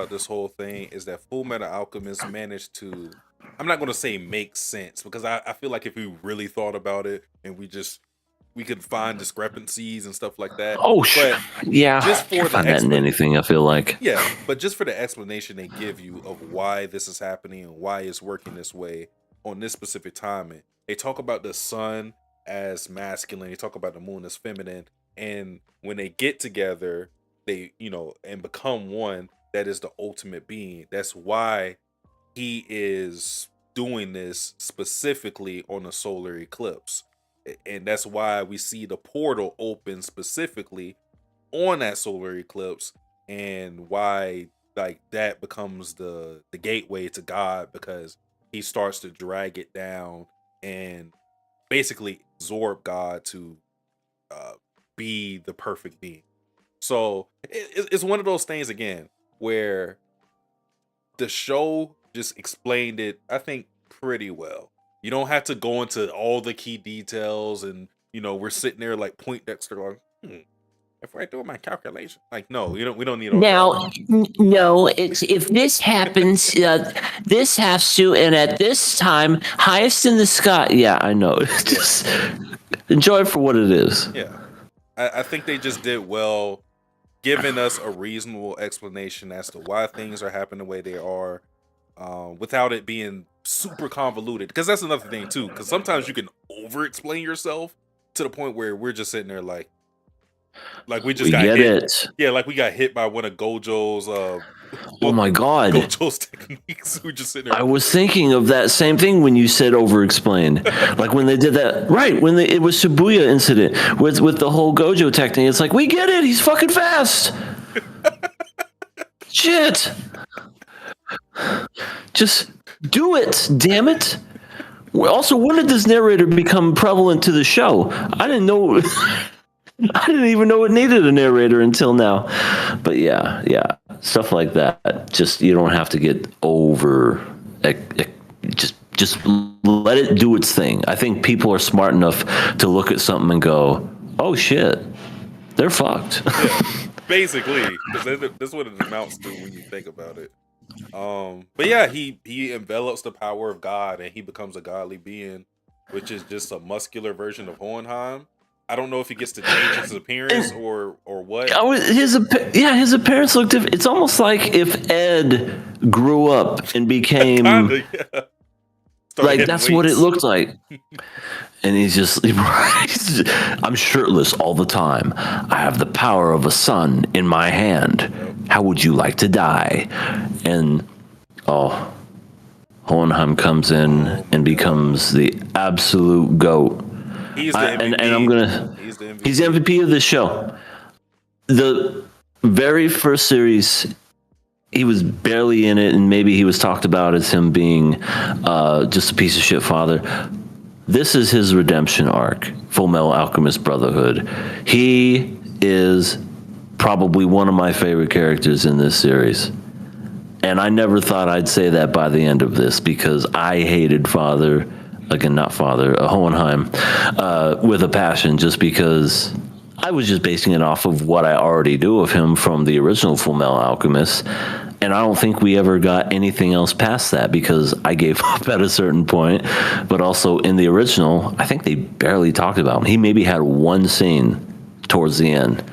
Speaker 2: this whole thing is that Fullmetal Alchemist managed to, I'm not going to say make sense, because I feel like if we really thought about it and we could find discrepancies and stuff like that.
Speaker 3: Oh, yeah.
Speaker 2: Just for the
Speaker 3: find that in anything, I feel like.
Speaker 2: Yeah, but just for the explanation they give you of why this is happening and why it's working this way on this specific timing. They talk about the sun as masculine, they talk about the moon as feminine, and when they get together, they, and become one, that is the ultimate being. That's why he is doing this specifically on a solar eclipse. And that's why we see the portal open specifically on that solar eclipse, and why that becomes the gateway to God, because he starts to drag it down and basically absorb God to be the perfect being. So it's one of those things again where the show just explained it, I think, pretty well. You don't have to go into all the key details, and we're sitting there like Poindexter going, if we're doing my calculation, no, we don't need all
Speaker 5: now. No, it's if this happens, this has to, and at this time, highest in the sky.
Speaker 3: Yeah, I know. Just enjoy it for what it is.
Speaker 2: Yeah, I think they just did well, giving us a reasonable explanation as to why things are happening the way they are, without it being super convoluted. Because that's another thing too. Because sometimes you can over-explain yourself to the point where we're just sitting there like we just got hit. Yeah, like we got hit by one of Gojo's.
Speaker 3: Oh my God!
Speaker 2: Gojo's techniques. We just sitting there.
Speaker 3: I was thinking of that same thing when you said over-explain. Like when they did that, right? When it was Shibuya incident with the whole Gojo technique. It's like, we get it. He's fucking fast. Shit. Just do it, damn it. Also, when did this narrator become prevalent to the show? I didn't know. I didn't even know it needed a narrator until now. But yeah, stuff like that. Just, you don't have to get over. Just let it do its thing. I think people are smart enough to look at something and go, "Oh shit, they're fucked."
Speaker 2: Yeah, basically, because that's what it amounts to when you think about it. But yeah, he envelops the power of God, and he becomes a godly being, which is just a muscular version of Hohenheim. I don't know if he gets to change his appearance or what.
Speaker 3: His appearance looked different. It's almost like if Ed grew up and became
Speaker 2: Kinda, yeah.
Speaker 3: like that's weights. What it looked like. And he's just, I'm shirtless all the time. I have the power of a sun in my hand. Yep. How would you like to die? And Hohenheim comes in and becomes the absolute GOAT.
Speaker 2: He's the MVP.
Speaker 3: He's the MVP of this show. The very first series, he was barely in it, and maybe he was talked about as him being just a piece of shit father. This is his redemption arc, Fullmetal Alchemist Brotherhood. He is probably one of my favorite characters in this series. And I never thought I'd say that by the end of this, because I hated Hohenheim with a passion, just because I was just basing it off of what I already do of him from the original Fullmetal Alchemist. And I don't think we ever got anything else past that, because I gave up at a certain point. But also in the original, I think they barely talked about him. He maybe had one scene towards the end,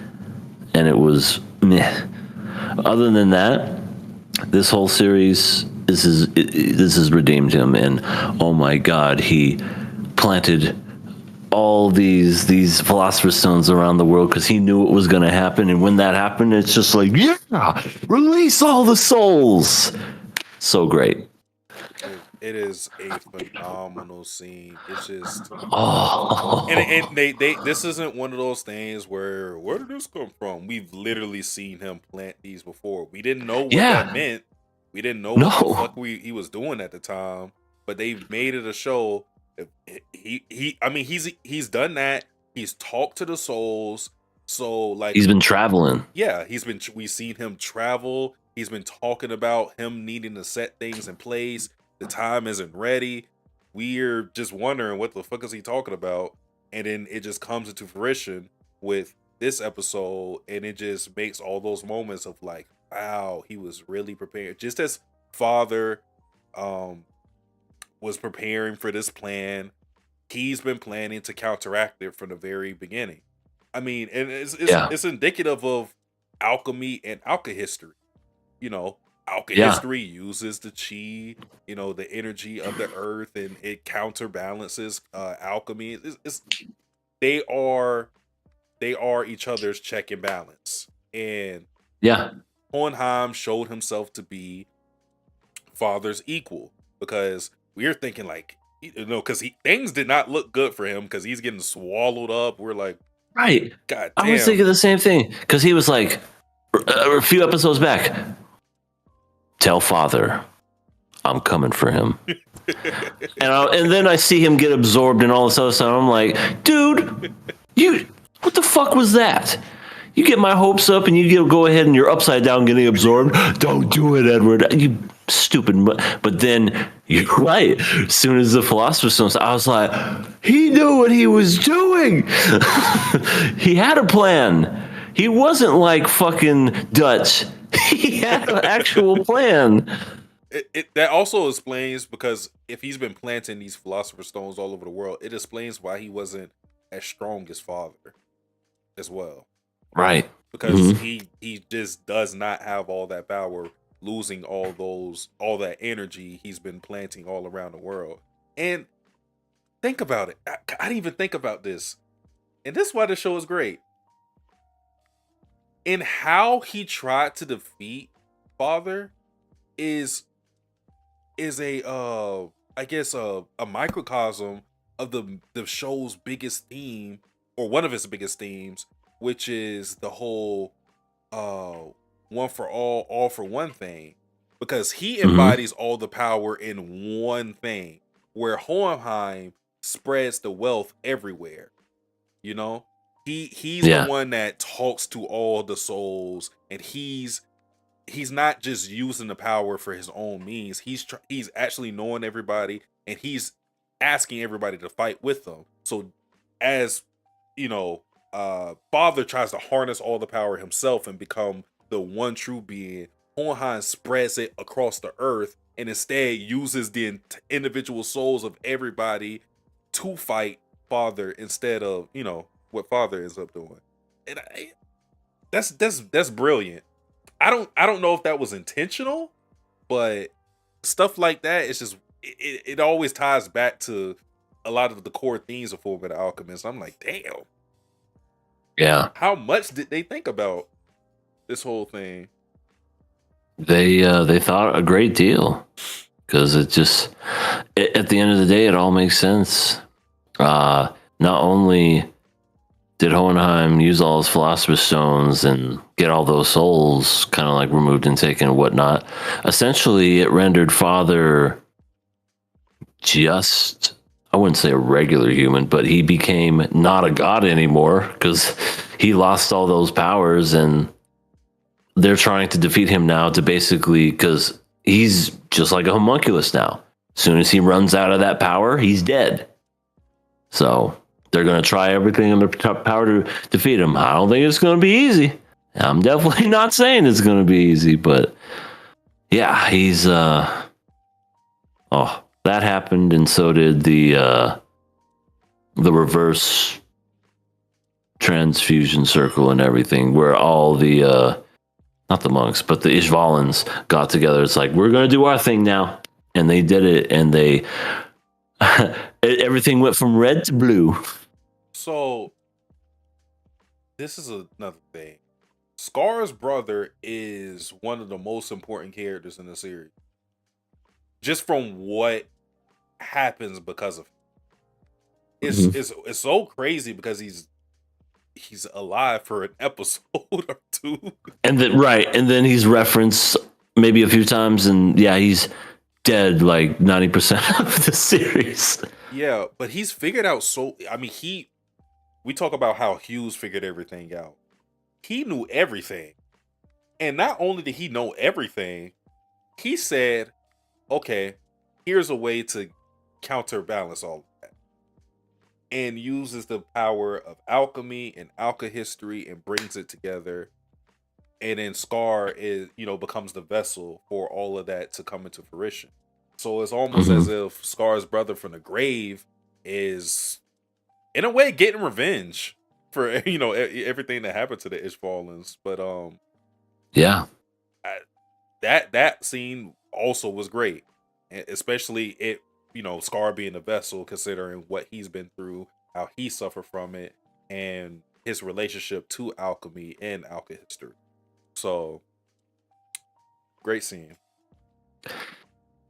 Speaker 3: and it was meh. Other than that, this whole series, this has redeemed him. And oh my God, he planted all these philosopher's stones around the world because he knew it was going to happen. And when that happened, it's just like, yeah, release all the souls. So great.
Speaker 2: It is a phenomenal scene. It's just
Speaker 3: Oh,
Speaker 2: and they this isn't one of those things where did this come from? We've literally seen him plant these before. We didn't know what that
Speaker 3: yeah,
Speaker 2: meant. We didn't know what the
Speaker 3: no,
Speaker 2: fuck he was doing at the time, but they made it a show. I mean he's done that. He's talked to the souls. So like
Speaker 3: he's been traveling.
Speaker 2: yeah, we've seen him travel. He's been talking about him needing to set things in place. The time isn't ready. We're just wondering what the fuck is he talking about? And then it just comes into fruition with this episode, and it just makes all those moments of like, wow, he was really prepared. Just as Father um was preparing for this plan, he's been planning to counteract it from the very beginning. I mean, and
Speaker 3: Yeah,
Speaker 2: it's indicative of alchemy and alchemy. You know,
Speaker 3: yeah,
Speaker 2: alchemy uses the chi, you know, the energy of the earth, and it counterbalances alchemy. They are they are each other's check and balance. And
Speaker 3: yeah,
Speaker 2: Hohenheim showed himself to be Father's equal because we're thinking like, you know, because things did not look good for him because he's getting swallowed up. We're like,
Speaker 3: right.
Speaker 2: God
Speaker 3: I was
Speaker 2: damn.
Speaker 3: thinking the same thing because he was like a few episodes back. Tell Father, I'm coming for him. And then I see him get absorbed in all this other stuff. I'm like, dude, what the fuck was that? You get my hopes up and you go ahead and you're upside down getting absorbed. Don't do it, Edward. You stupid. But then you're right. As soon as the Philosopher's Stone, I was like, he knew what he was doing. He had a plan. He wasn't like fucking Dutch. He had an actual plan.
Speaker 2: That also explains because if he's been planting these Philosopher's Stones all over the world, it explains why he wasn't as strong as Father as well.
Speaker 3: Right.
Speaker 2: Because he just does not have all that power, losing all that energy he's been planting all around the world. And think about it. I didn't even think about this. And this is why the show is great. In how he tried to defeat Father is a I guess a microcosm of the show's biggest theme, or one of its biggest themes, which is the whole one for all for one thing. Because he embodies all the power in one thing, where Hohenheim spreads the wealth everywhere. You know? He's the one that talks to all the souls, and he's not just using the power for his own means. He's actually knowing everybody, and he's asking everybody to fight with them. So as you know, Father tries to harness all the power himself and become the one true being. Hohenheim spreads it across the earth and instead uses the individual souls of everybody to fight Father instead of, you know, what Father ends up doing. And that's brilliant. I don't know if that was intentional, but stuff like that, it's just it always ties back to a lot of the core themes of Fullmetal Alchemist. I'm like, damn.
Speaker 3: Yeah.
Speaker 2: How much did they think about this whole thing?
Speaker 3: They thought a great deal because at the end of the day, it all makes sense. Not only did Hohenheim use all his Philosopher's Stones and get all those souls kind of like removed and taken and whatnot, essentially it rendered Father just, I wouldn't say a regular human, but he became not a god anymore because he lost all those powers, and they're trying to defeat him now to basically, because he's just like a homunculus now. As soon as he runs out of that power, he's dead. So they're going to try everything in their power to defeat him. I don't think it's going to be easy. I'm definitely not saying it's going to be easy, but yeah, he's that happened, and so did the reverse transfusion circle and everything, where all the not the monks, but the Ishvalans got together. It's like, we're going to do our thing now. And they did it, and they everything went from red to blue.
Speaker 2: So this is another thing. Scar's brother is one of the most important characters in the series. Just from what happens because of him.
Speaker 3: Mhm.
Speaker 2: It's so crazy because he's alive for an episode or two.
Speaker 3: And then he's referenced maybe a few times, and yeah, he's dead like 90% of the series.
Speaker 2: Yeah, but he's figured out I mean, we talk about how Hughes figured everything out. He knew everything. And not only did he know everything, he said, okay, here's a way to counterbalance all of that. And uses the power of alchemy and alchemy and brings it together. And then Scar becomes the vessel for all of that to come into fruition. So it's almost as if Scar's brother from the grave is, in a way, getting revenge for everything that happened to the Ishfallens. But
Speaker 3: Yeah.
Speaker 2: that scene also was great, especially Scar being a vessel, considering what he's been through, how he suffered from it, and his relationship to alchemy and alchemy. So great scene.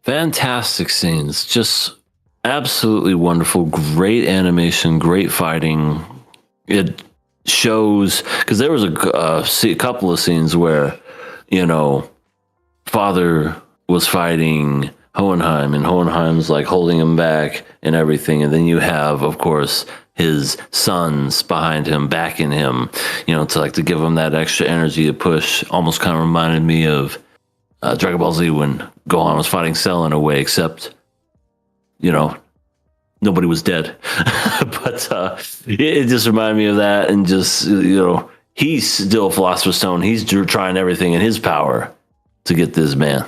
Speaker 3: Fantastic scenes. Just absolutely wonderful. Great animation, great fighting. It shows, because there was a couple of scenes where, Father was fighting Hohenheim, and Hohenheim's like holding him back and everything. And then you have, of course, his sons behind him, backing him, to give him that extra energy to push. Almost kind of reminded me of Dragon Ball Z when Gohan was fighting Cell in a way, except, nobody was dead. But it just reminded me of that. And just, he's still Philosopher's Stone. He's trying everything in his power to get this man.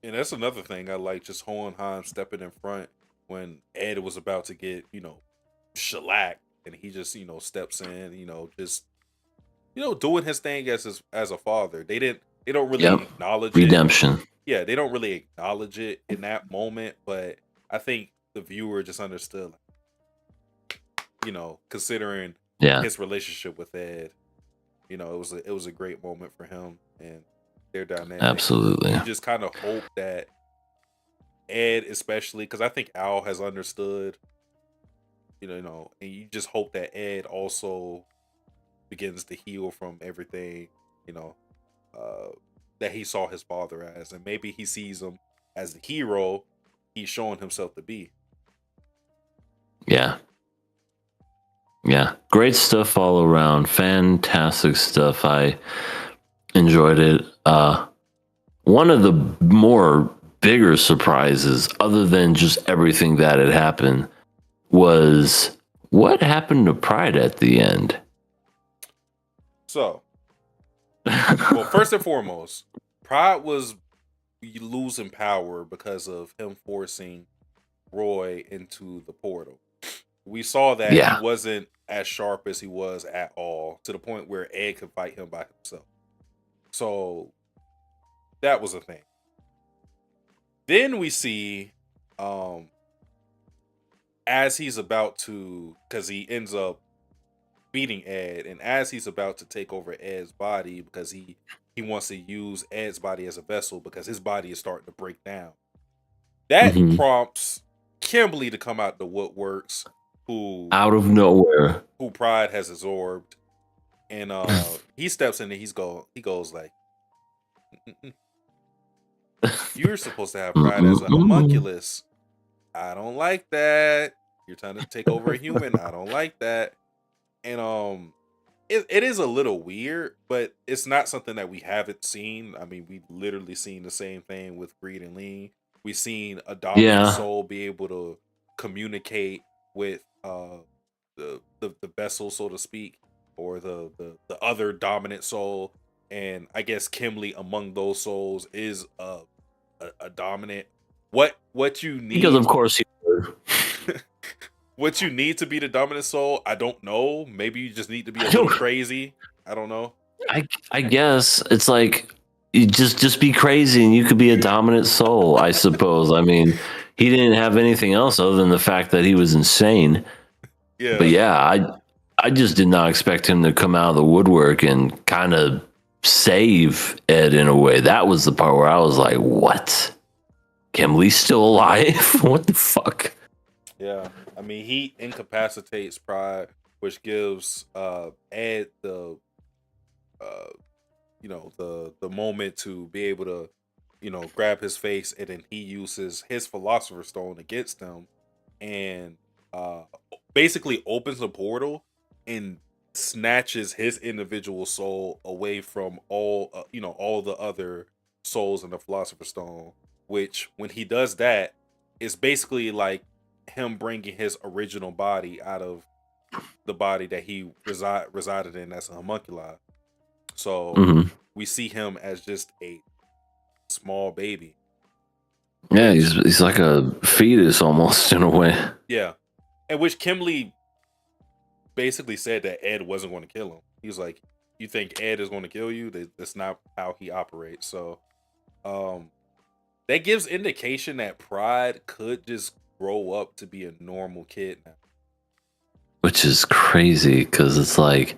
Speaker 2: And that's another thing I like, just Hohenheim stepping in front when Ed was about to get, shellacked, and he just, steps in, just, doing his thing as a father. They don't really acknowledge
Speaker 3: redemption.
Speaker 2: It. Yeah, they don't really acknowledge it in that moment, but I think the viewer just understood, considering his relationship with Ed, it was a great moment for him and their dynamic.
Speaker 3: Absolutely.
Speaker 2: You just kind of hope that Ed, especially, because I think Al has understood, and you just hope that Ed also begins to heal from everything, that he saw his father as, and maybe he sees him as the hero he's showing himself to be.
Speaker 3: Yeah. Great stuff all around. Fantastic stuff. I enjoyed it. One of the more bigger surprises, other than just everything that had happened, was what happened to Pride at the end.
Speaker 2: So, well, first and foremost, Pride was losing power because of him forcing Roy into the portal. We saw that he wasn't as sharp as he was at all, to the point where Ed could fight him by himself. So that was a thing. Then we see, as he's about to, because he ends up beating Ed, and as he's about to take over Ed's body, because he wants to use Ed's body as a vessel, because his body is starting to break down. That prompts Kimberly to come out the woodworks, who
Speaker 3: out of nowhere,
Speaker 2: who Pride has absorbed, and he steps in and he goes like, "You're supposed to have Pride as a homunculus. I don't like that. You're trying to take over a human. I don't like that." And it is a little weird, but it's not something that we haven't seen. I mean, we've literally seen the same thing with Greed and Lean. We've seen a dominant soul be able to communicate with the vessel, so to speak, or the other dominant soul. And I guess Kimberly among those souls is a dominant. What you need,
Speaker 3: because of course
Speaker 2: what you need to be the dominant soul, I don't know. Maybe you just need to be a little crazy. I don't know.
Speaker 3: I guess it's like you just be crazy and you could be a dominant soul, I suppose. I mean, he didn't have anything else other than the fact that he was insane.
Speaker 2: Yeah.
Speaker 3: But yeah, I just did not expect him to come out of the woodwork and kind of save Ed in a way. That was the part where I was like, what? Kimley's still alive. What the fuck?
Speaker 2: Yeah, I mean, he incapacitates Pride, which gives Ed the the moment to be able to grab his face, and then he uses his Philosopher's Stone against him, and uh basically opens a portal and snatches his individual soul away from all the other souls in the Philosopher's Stone, which when he does that, it's basically like him bringing his original body out of the body that he resided in as a homunculi. So
Speaker 3: Mhm.
Speaker 2: we see him as just a small baby.
Speaker 3: Yeah, he's like a fetus almost in a way.
Speaker 2: Yeah. And which Kimley basically said that Ed wasn't going to kill him. He was like, "You think Ed is going to kill you? That's not how he operates." So that gives indication that Pride could just grow up to be a normal kid now.
Speaker 3: Which is crazy because it's like,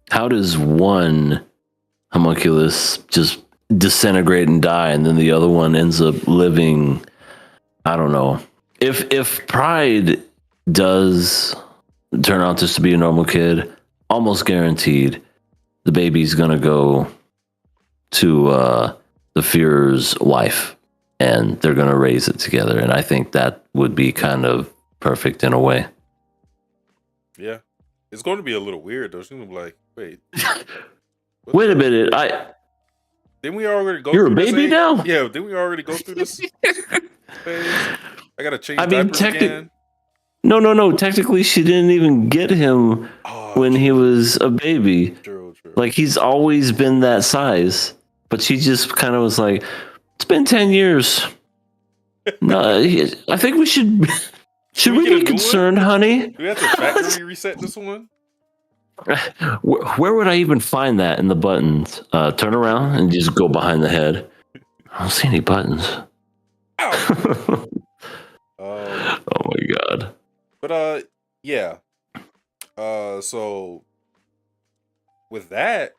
Speaker 3: how does one homunculus just disintegrate and die, and then the other one ends up living? I don't know. If Pride does turn out just to be a normal kid, almost guaranteed the baby's gonna go to the Führer's wife, and they're gonna raise it together. And I think that would be kind of perfect in a way.
Speaker 2: Yeah. It's going to be a little weird though. She's going to be like, "Wait.
Speaker 3: Wait a minute,
Speaker 2: Didn't we already go
Speaker 3: you're
Speaker 2: through
Speaker 3: a
Speaker 2: this
Speaker 3: baby
Speaker 2: age?
Speaker 3: now?"
Speaker 2: Yeah, didn't we already go through this phase? I gotta change
Speaker 3: I mean,
Speaker 2: diapers again.
Speaker 3: No. Technically, she didn't even get him when he was a baby.
Speaker 2: True.
Speaker 3: Like, he's always been that size, but she just kind of was like, "It's been 10 years. No, I think we should. Should we
Speaker 2: get a new
Speaker 3: be
Speaker 2: one?
Speaker 3: concerned, honey?"
Speaker 2: Do we have to factory reset this one?
Speaker 3: Where would I even find that in the buttons? Turn around and just go behind the head. I don't see any buttons.
Speaker 2: Ow.
Speaker 3: Oh my god.
Speaker 2: But yeah. So with that,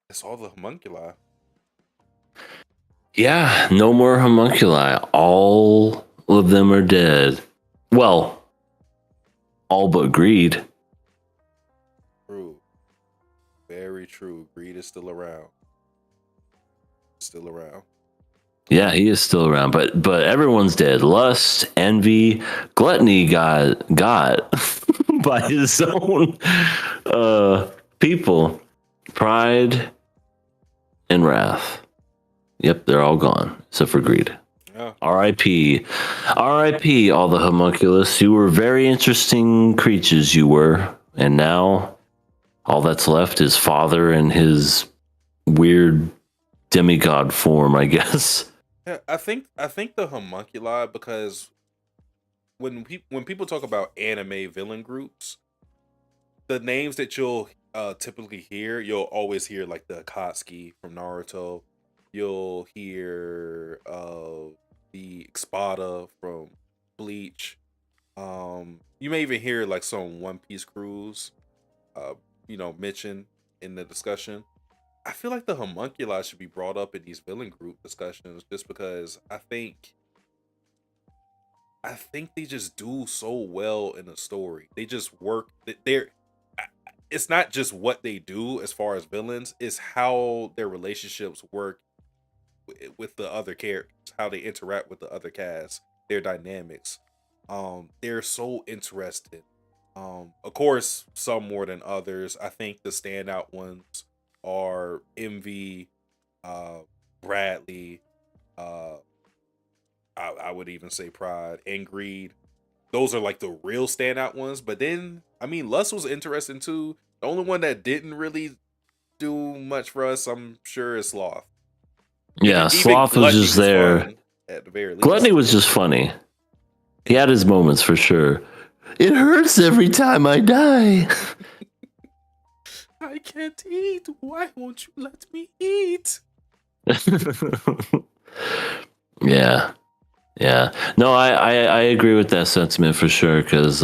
Speaker 2: that's all the homunculi.
Speaker 3: Yeah, no more homunculi. All of them are dead. Well, all but Greed.
Speaker 2: True. Very true. Greed is still around.
Speaker 3: Yeah, he is still around, but everyone's dead. Lust, envy, gluttony got by his own people. Pride and wrath. Yep, they're all gone except for Greed.
Speaker 2: Yeah.
Speaker 3: R.I.P. R.I.P. all the homunculus. You were very interesting creatures, you were. And now all that's left is Father and his weird demigod form, I guess.
Speaker 2: Yeah, I think the homunculi, because when people talk about anime villain groups, the names that you'll typically hear, you'll always hear like the Akatsuki from Naruto. You'll hear the Espada from Bleach. You may even hear like some One Piece crews, mentioned in the discussion. I feel like the homunculi should be brought up in these villain group discussions, just because I think they just do so well in a story. They just work. It's not just what they do as far as villains; it's how their relationships work with the other characters, how they interact with the other cast, their dynamics. They're so interesting. Of course, some more than others. I think the standout ones are Envy, Bradley, I would even say Pride and Greed. Those are like the real standout ones. But then, I mean, Lust was interesting too. The only one that didn't really do much for us, I'm sure, is Sloth.
Speaker 3: Yeah,
Speaker 2: Even
Speaker 3: Sloth was
Speaker 2: Gluttony
Speaker 3: just there.
Speaker 2: fun, at the very least.
Speaker 3: Gluttony was just funny. He had his moments for sure. It hurts every time I die.
Speaker 2: I can't eat. Why won't you let me eat?
Speaker 3: Yeah. No, I agree with that sentiment for sure, because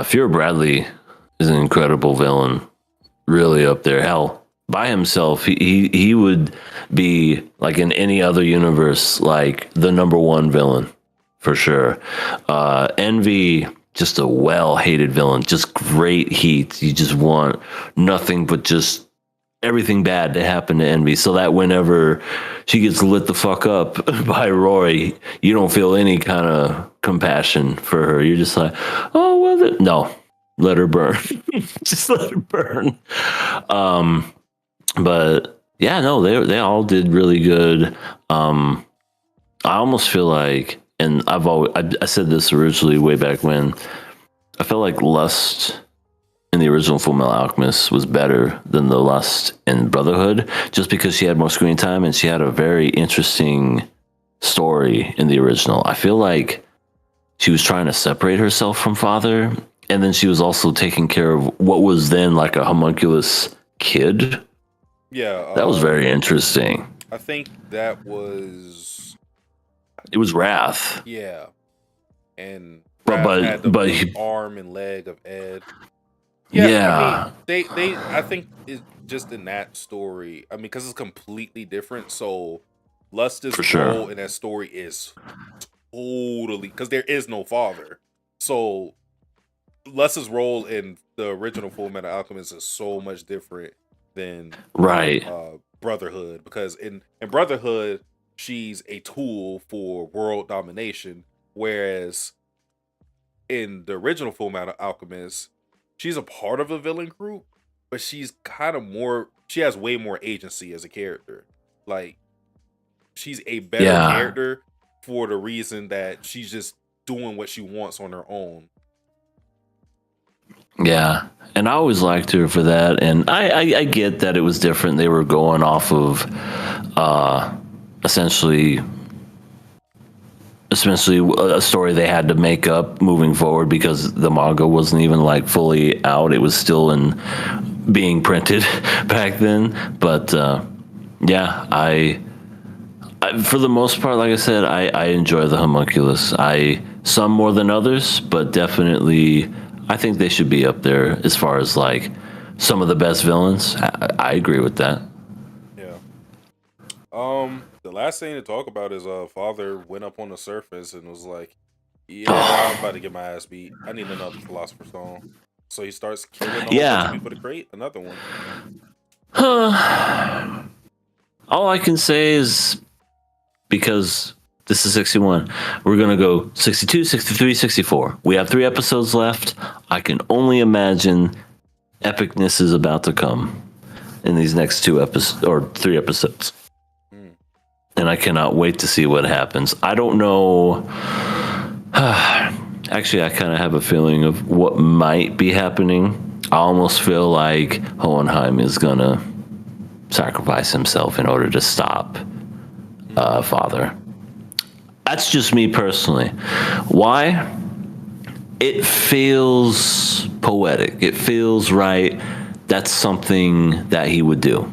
Speaker 3: Fear Bradley is an incredible villain. Really up there. Hell, by himself, he would be like in any other universe, like the number one villain for sure. Envy, just a well hated villain, just great heat. You just want nothing but just everything bad to happen to Envy, so that whenever she gets lit the fuck up by Roy, you don't feel any kind of compassion for her. You're just like, oh well, no, let her burn, just let her burn. But yeah, no, they all did really good. I almost feel like, and I said this originally way back when, I felt like Lust in the original Fullmetal Alchemist was better than the Lust in Brotherhood, just because she had more screen time and she had a very interesting story in the original. I feel like she was trying to separate herself from Father, and then she was also taking care of what was then like a homunculus kid.
Speaker 2: Yeah,
Speaker 3: That was very interesting.
Speaker 2: I think that was
Speaker 3: It was Wrath.
Speaker 2: yeah, and
Speaker 3: But
Speaker 2: Raph had the
Speaker 3: he,
Speaker 2: arm and leg of Ed.
Speaker 3: yeah.
Speaker 2: I mean, they I think it's just in that story. I mean, because it's completely different. So Lust's
Speaker 3: For sure.
Speaker 2: role in that story is totally, because there is no father. So Lust's role in the original Fullmetal Alchemist is so much different than
Speaker 3: Right.
Speaker 2: Brotherhood, because in Brotherhood she's a tool for world domination, whereas in the original Fullmetal Alchemist she's a part of a villain group, but she's kind of more, she has way more agency as a character. Like, she's a better
Speaker 3: Yeah.
Speaker 2: character for the reason that she's just doing what she wants on her own.
Speaker 3: Yeah. And I always liked her for that. And I get that it was different. They were going off of essentially a story they had to make up moving forward, because the manga wasn't even like fully out. It was still in being printed back then. But yeah, I for the most part, like I said, I enjoy the homunculus. Some more than others, but definitely I think they should be up there as far as like some of the best villains. I agree with that.
Speaker 2: Yeah. The last thing to talk about is father went up on the surface and was like, yeah, I'm about to get my ass beat. I need another philosopher's stone. So he starts killing a whole bunch
Speaker 3: Yeah.
Speaker 2: of people to create another one.
Speaker 3: All I can say is, because this is 61, we're going to go 62, 63, 64. We have 3 episodes left. I can only imagine epicness is about to come in these next 2 episodes or 3 episodes. And I cannot wait to see what happens. I don't know. Actually, I kind of have a feeling of what might be happening. I almost feel like Hohenheim is going to sacrifice himself in order to stop Father. That's just me personally. Why? It feels poetic. It feels right. That's something that he would do.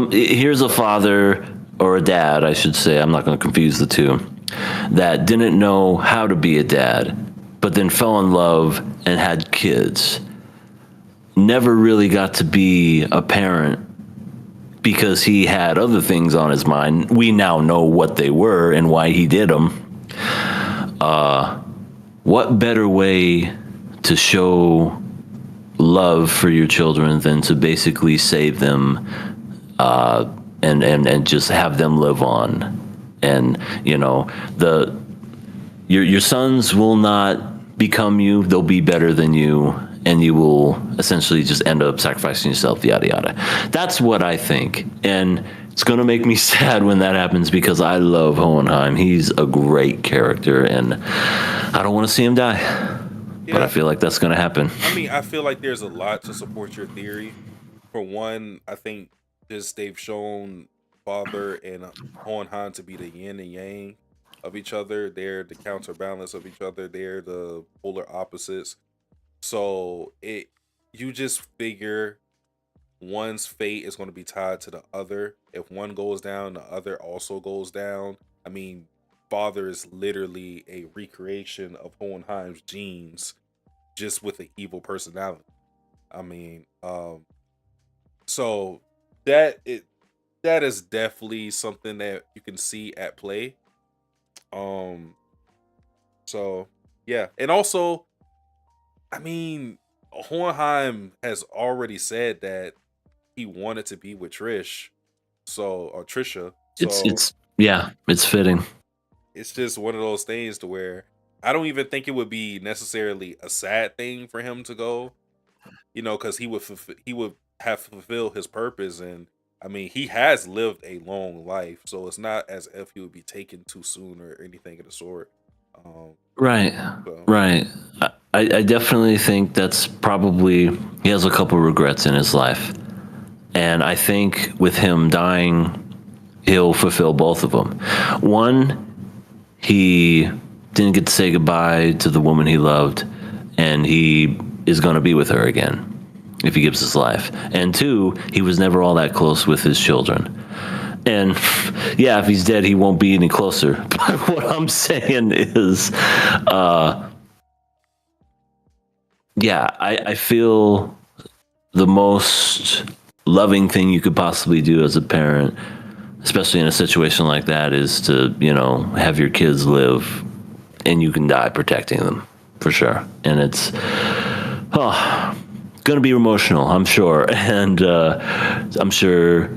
Speaker 3: Here's a father, or a dad, I should say, I'm not going to confuse the two, that didn't know how to be a dad, but then fell in love and had kids. Never really got to be a parent because he had other things on his mind. We now know what they were and why he did them. What better way to show love for your children than to basically save them and just have them live on? And you know, your sons will not become you, they'll be better than you, and you will essentially just end up sacrificing yourself, yada yada. That's what I think. And it's going to make me sad when that happens, because I love Hohenheim. He's a great character, and I don't want to see him die.
Speaker 2: Yeah.
Speaker 3: But I feel like that's going to happen.
Speaker 2: I mean, I feel like there's a lot to support your theory. For one, I think just they've shown Father and Hohenheim to be the yin and yang of each other. They're the counterbalance of each other. They're the polar opposites. So you just figure one's fate is going to be tied to the other. If one goes down, the other also goes down. I mean, Father is literally a recreation of Hohenheim's genes, just with an evil personality. I mean, So that is definitely something that you can see at play. Um, so yeah, and also, I mean, Hohenheim has already said that he wanted to be with Trish, or Trisha. So
Speaker 3: It's fitting.
Speaker 2: it's just one of those things to where I don't even think it would be necessarily a sad thing for him to go, because he would have fulfilled his purpose, and I mean he has lived a long life, so it's not as if he would be taken too soon or anything of the sort.
Speaker 3: Right.
Speaker 2: So
Speaker 3: Right. I definitely think that's probably he has a couple regrets in his life. And I think with him dying, he'll fulfill both of them. One, he didn't get to say goodbye to the woman he loved, and he is going to be with her again if he gives his life. And two, he was never all that close with his children. And yeah, if he's dead, he won't be any closer. But what I'm saying is, I feel the most loving thing you could possibly do as a parent, especially in a situation like that, is to, have your kids live and you can die protecting them, for sure. And it's going to be emotional, I'm sure. And I'm sure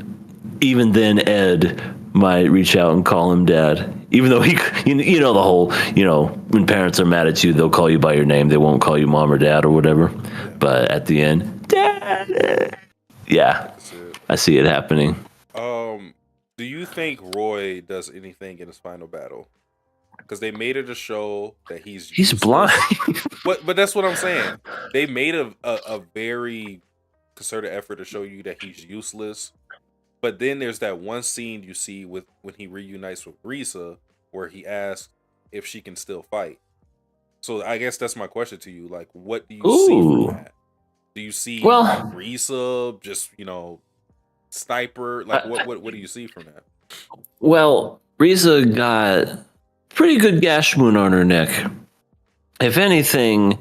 Speaker 3: even then Ed might reach out and call him dad. Even though the whole, when parents are mad at you, they'll call you by your name. They won't call you mom or dad or whatever. But at the end, dad. Yeah, I see it happening.
Speaker 2: Do you think Roy does anything in his final battle? Because they made it a show that he's
Speaker 3: blind.
Speaker 2: but that's what I'm saying. They made a very concerted effort to show you that he's useless. But then there's that one scene you see when he reunites with Risa, where he asks if she can still fight. So I guess that's my question to you. Like, what do you see from that? Do you see Risa just, sniper? Like, what do you see from that?
Speaker 3: Well, Risa got pretty good gash wound on her neck. If anything,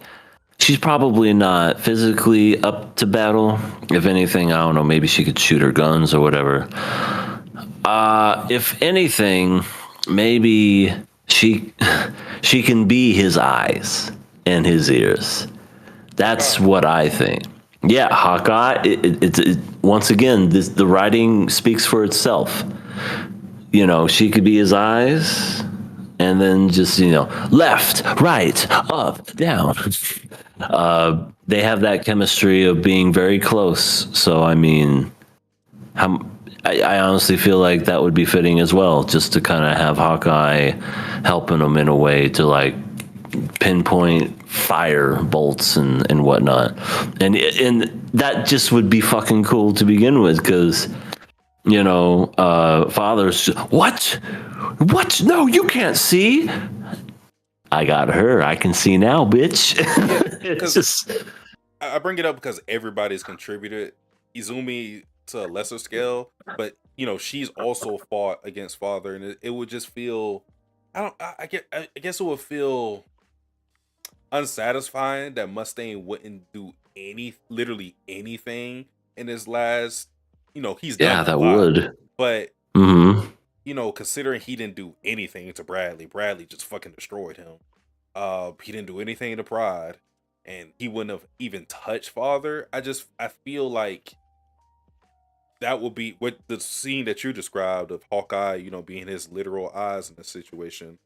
Speaker 3: she's probably not physically up to battle. If anything, I don't know, maybe she could shoot her guns or whatever. If anything, maybe she can be his eyes and his ears. That's what I think. Yeah, Hawkeye. It once again, the writing speaks for itself. She could be his eyes, and then just left, right, up, down. They have that chemistry of being very close. So I mean, I honestly feel like that would be fitting as well, just to kind of have Hawkeye helping him in a way to like pinpoint fire bolts and whatnot, and that just would be fucking cool to begin with, because father's just, what? No, you can't see. I got her. I can see now, bitch. It's just...
Speaker 2: I bring it up because everybody's contributed. Izumi to a lesser scale, but she's also fought against father, and it would just feel. I guess it would feel unsatisfying that Mustang wouldn't do literally anything in his last. He's done
Speaker 3: that
Speaker 2: lot,
Speaker 3: would.
Speaker 2: but considering he didn't do anything to Bradley just fucking destroyed him. He didn't do anything to Pride, and he wouldn't have even touched father. I feel like that would be what the scene that you described of Hawkeye, being his literal eyes in the situation.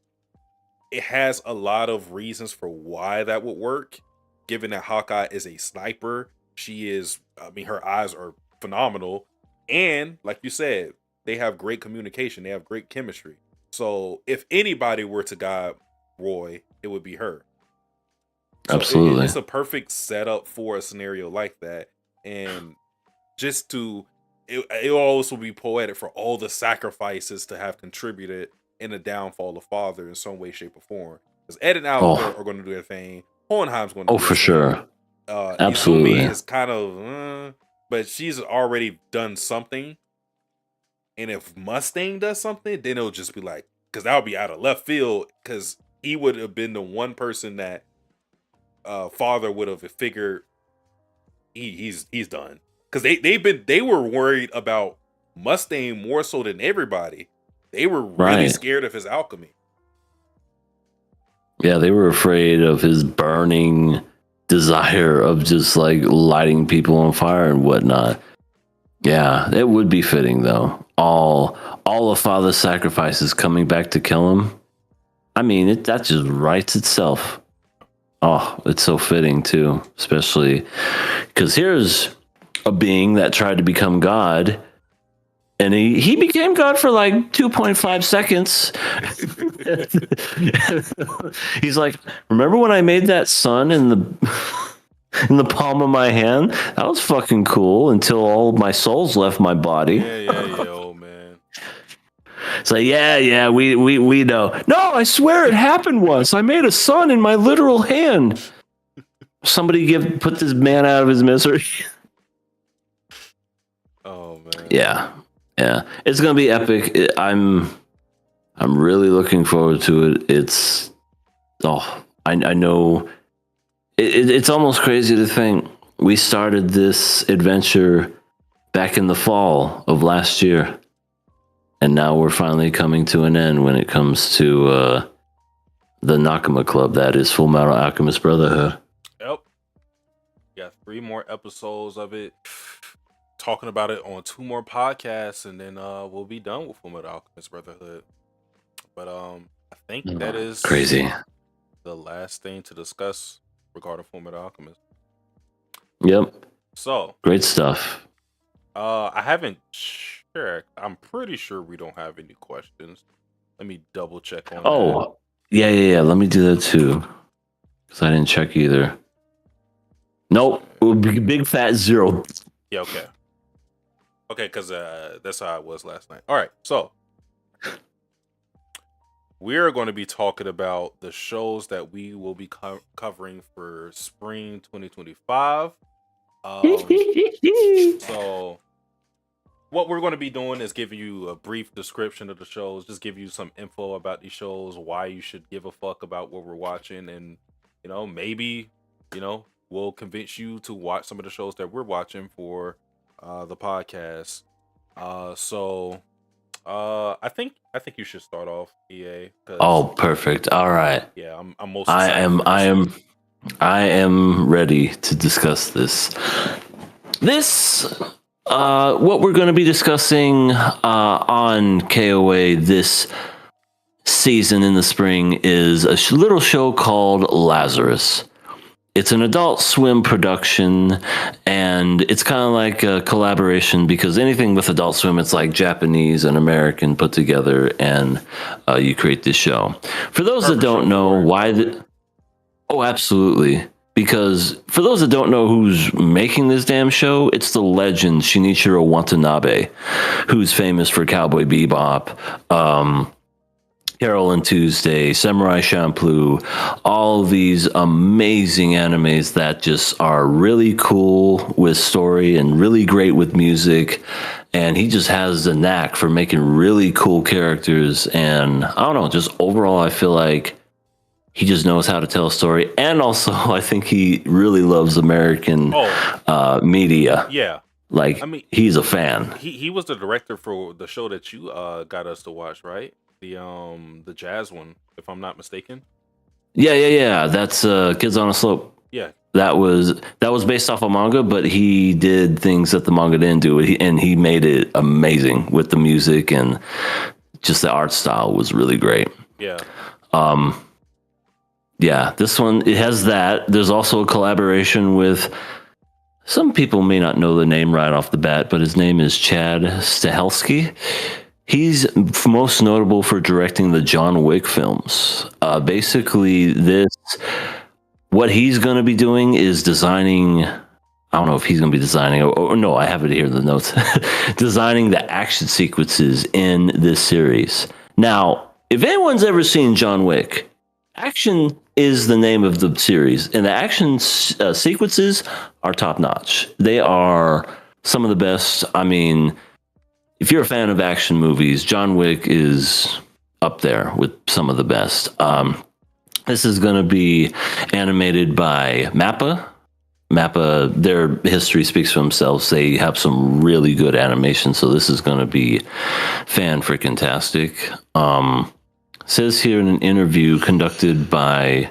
Speaker 2: It has a lot of reasons for why that would work, given that Hawkeye is a sniper. Her eyes are phenomenal. And like you said, they have great communication. They have great chemistry. So if anybody were to guide Roy, it would be her. So
Speaker 3: absolutely.
Speaker 2: It's a perfect setup for a scenario like that. And just it always will be poetic for all the sacrifices to have contributed in the downfall of father in some way, shape, or form. Because Ed and Al are going to do their thing. Hohenheim's going to do their
Speaker 3: for
Speaker 2: thing.
Speaker 3: Sure. Absolutely.
Speaker 2: Izumi is kind of, but she's already done something. And if Mustang does something, then it'll just be like, because that would be out of left field, because he would have been the one person that father would have figured he's done. because they were worried about Mustang more so than everybody. They were really
Speaker 3: Right.
Speaker 2: scared of his alchemy.
Speaker 3: Yeah, they were afraid of his burning desire of just like lighting people on fire and whatnot. Yeah, it would be fitting though. All of Father's sacrifices coming back to kill him. I mean, that just writes itself. Oh, it's so fitting too, especially because here's a being that tried to become God, and he became God for like 2.5 seconds. He's like, remember when I made that sun in the palm of my hand? That was fucking cool until all of my souls left my body.
Speaker 2: Yeah, old man.
Speaker 3: It's like, yeah, we know. No, I swear it happened once. I made a sun in my literal hand. Somebody put this man out of his misery.
Speaker 2: Oh man.
Speaker 3: Yeah. It's gonna be epic. I'm really looking forward to it. I know. It's almost crazy to think we started this adventure back in the fall of last year. And now we're finally coming to an end when it comes to the Nakama Club, that is Fullmetal Alchemist Brotherhood.
Speaker 2: Yep. Got 3 more episodes of it. Talking about it on 2 more podcasts, and then we'll be done with Fullmetal Alchemist Brotherhood. But I think that is
Speaker 3: crazy.
Speaker 2: The last thing to discuss regarding Fullmetal Alchemist.
Speaker 3: Yep.
Speaker 2: So
Speaker 3: great stuff.
Speaker 2: I haven't checked. I'm pretty sure we don't have any questions. Let me double check on that.
Speaker 3: Yeah. Let me do that too, because I didn't check either. Nope. Big fat 0.
Speaker 2: Yeah. Okay, because that's how it was last night. All right, so we're going to be talking about the shows that we will be covering for spring 2025. So what we're going to be doing is giving you a brief description of the shows, just give you some info about these shows, why you should give a fuck about what we're watching, and maybe we'll convince you to watch some of the shows that we're watching for the podcast. So I think you should start off, EA.
Speaker 3: Oh, perfect. All right.
Speaker 2: Yeah, I'm most excited.
Speaker 3: I am ready to discuss this. What we're going to be discussing on KOA this season in the spring is a little show called Lazarus. It's an Adult Swim production, and it's kind of like a collaboration, because anything with Adult Swim, it's like Japanese and American put together, and you create this show. For those that don't know oh, absolutely. Because for those that don't know who's making this damn show, it's the legend Shinichiro Watanabe, who's famous for Cowboy Bebop, Carol and Tuesday, Samurai Champloo, all these amazing animes that just are really cool with story and really great with music. And he just has the knack for making really cool characters. And I don't know, just overall, I feel like he just knows how to tell a story. And also, I think he really loves American media.
Speaker 2: Yeah.
Speaker 3: Like, he's a fan.
Speaker 2: He was the director for the show that you got us to watch, right? The jazz one, if I'm not mistaken.
Speaker 3: Yeah. That's Kids on a Slope.
Speaker 2: Yeah.
Speaker 3: That was based off a manga, but he did things that the manga didn't do, and he made it amazing with the music, and just the art style was really great.
Speaker 2: Yeah.
Speaker 3: Yeah, this one, it has that. There's also a collaboration with, some people may not know the name right off the bat, but his name is Chad Stahelski. He's most notable for directing the John Wick films. Basically, what he's going to be doing is designing, I don't know if he's going to be designing, or no, I have it here in the notes, designing the action sequences in this series. Now, if anyone's ever seen John Wick, action is the name of the series, and the action sequences are top notch. They are some of the best. I mean, if you're a fan of action movies, John Wick is up there with some of the best. This is going to be animated by Mappa, Mappa, their history speaks for themselves. They have some really good animation, so this is going to be fan-freaking-tastic. Says here in an interview conducted by,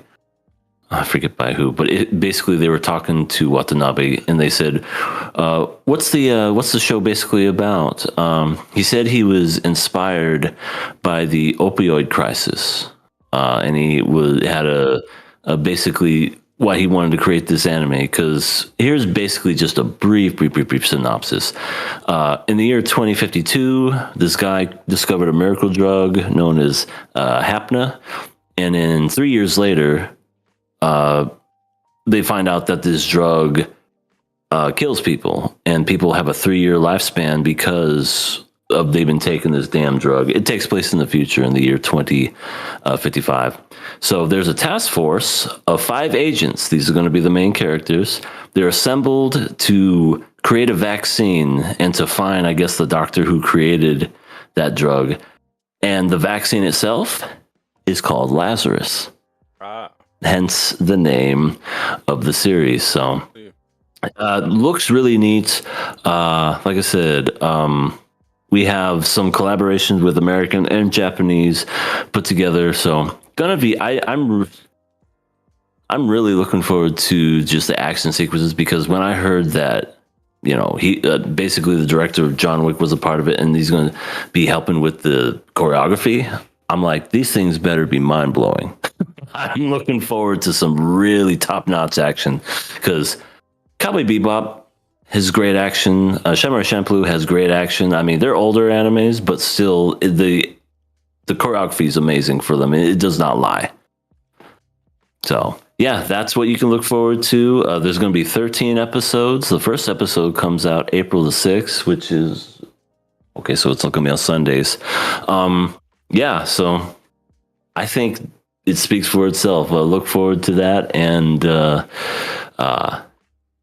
Speaker 3: I forget by who, but basically they were talking to Watanabe, and they said, "What's the show basically about?" He said he was inspired by the opioid crisis, and he had a basically why he wanted to create this anime. Because here's basically just a brief synopsis. In the year 2052, this guy discovered a miracle drug known as Hapna, and then 3 years later, they find out that this drug kills people, and people have a 3-year lifespan because of they've been taking this damn drug. It takes place in the future in the year 2055. So there's a task force of 5 agents. These are going to be the main characters. They're assembled to create a vaccine and to find, I guess, the doctor who created that drug. And the vaccine itself is called Lazarus. Hence the name of the series. So looks really neat. Like I said, we have some collaborations with American and Japanese put together. So gonna be, I'm really looking forward to just the action sequences, because when I heard that, you know, he basically the director of John Wick was a part of it, and he's going to be helping with the choreography. I'm like, these things better be mind blowing. I'm looking forward to some really top notch action, because Cowboy Bebop has great action. Samurai Champloo has great action. I mean, they're older animes, but still the choreography is amazing for them. It does not lie. So yeah, that's what you can look forward to. There's going to be 13 episodes. The first episode comes out April the 6th, which is okay. So it's not going to be on Sundays. Yeah, so I think it speaks for itself. Look forward to that, and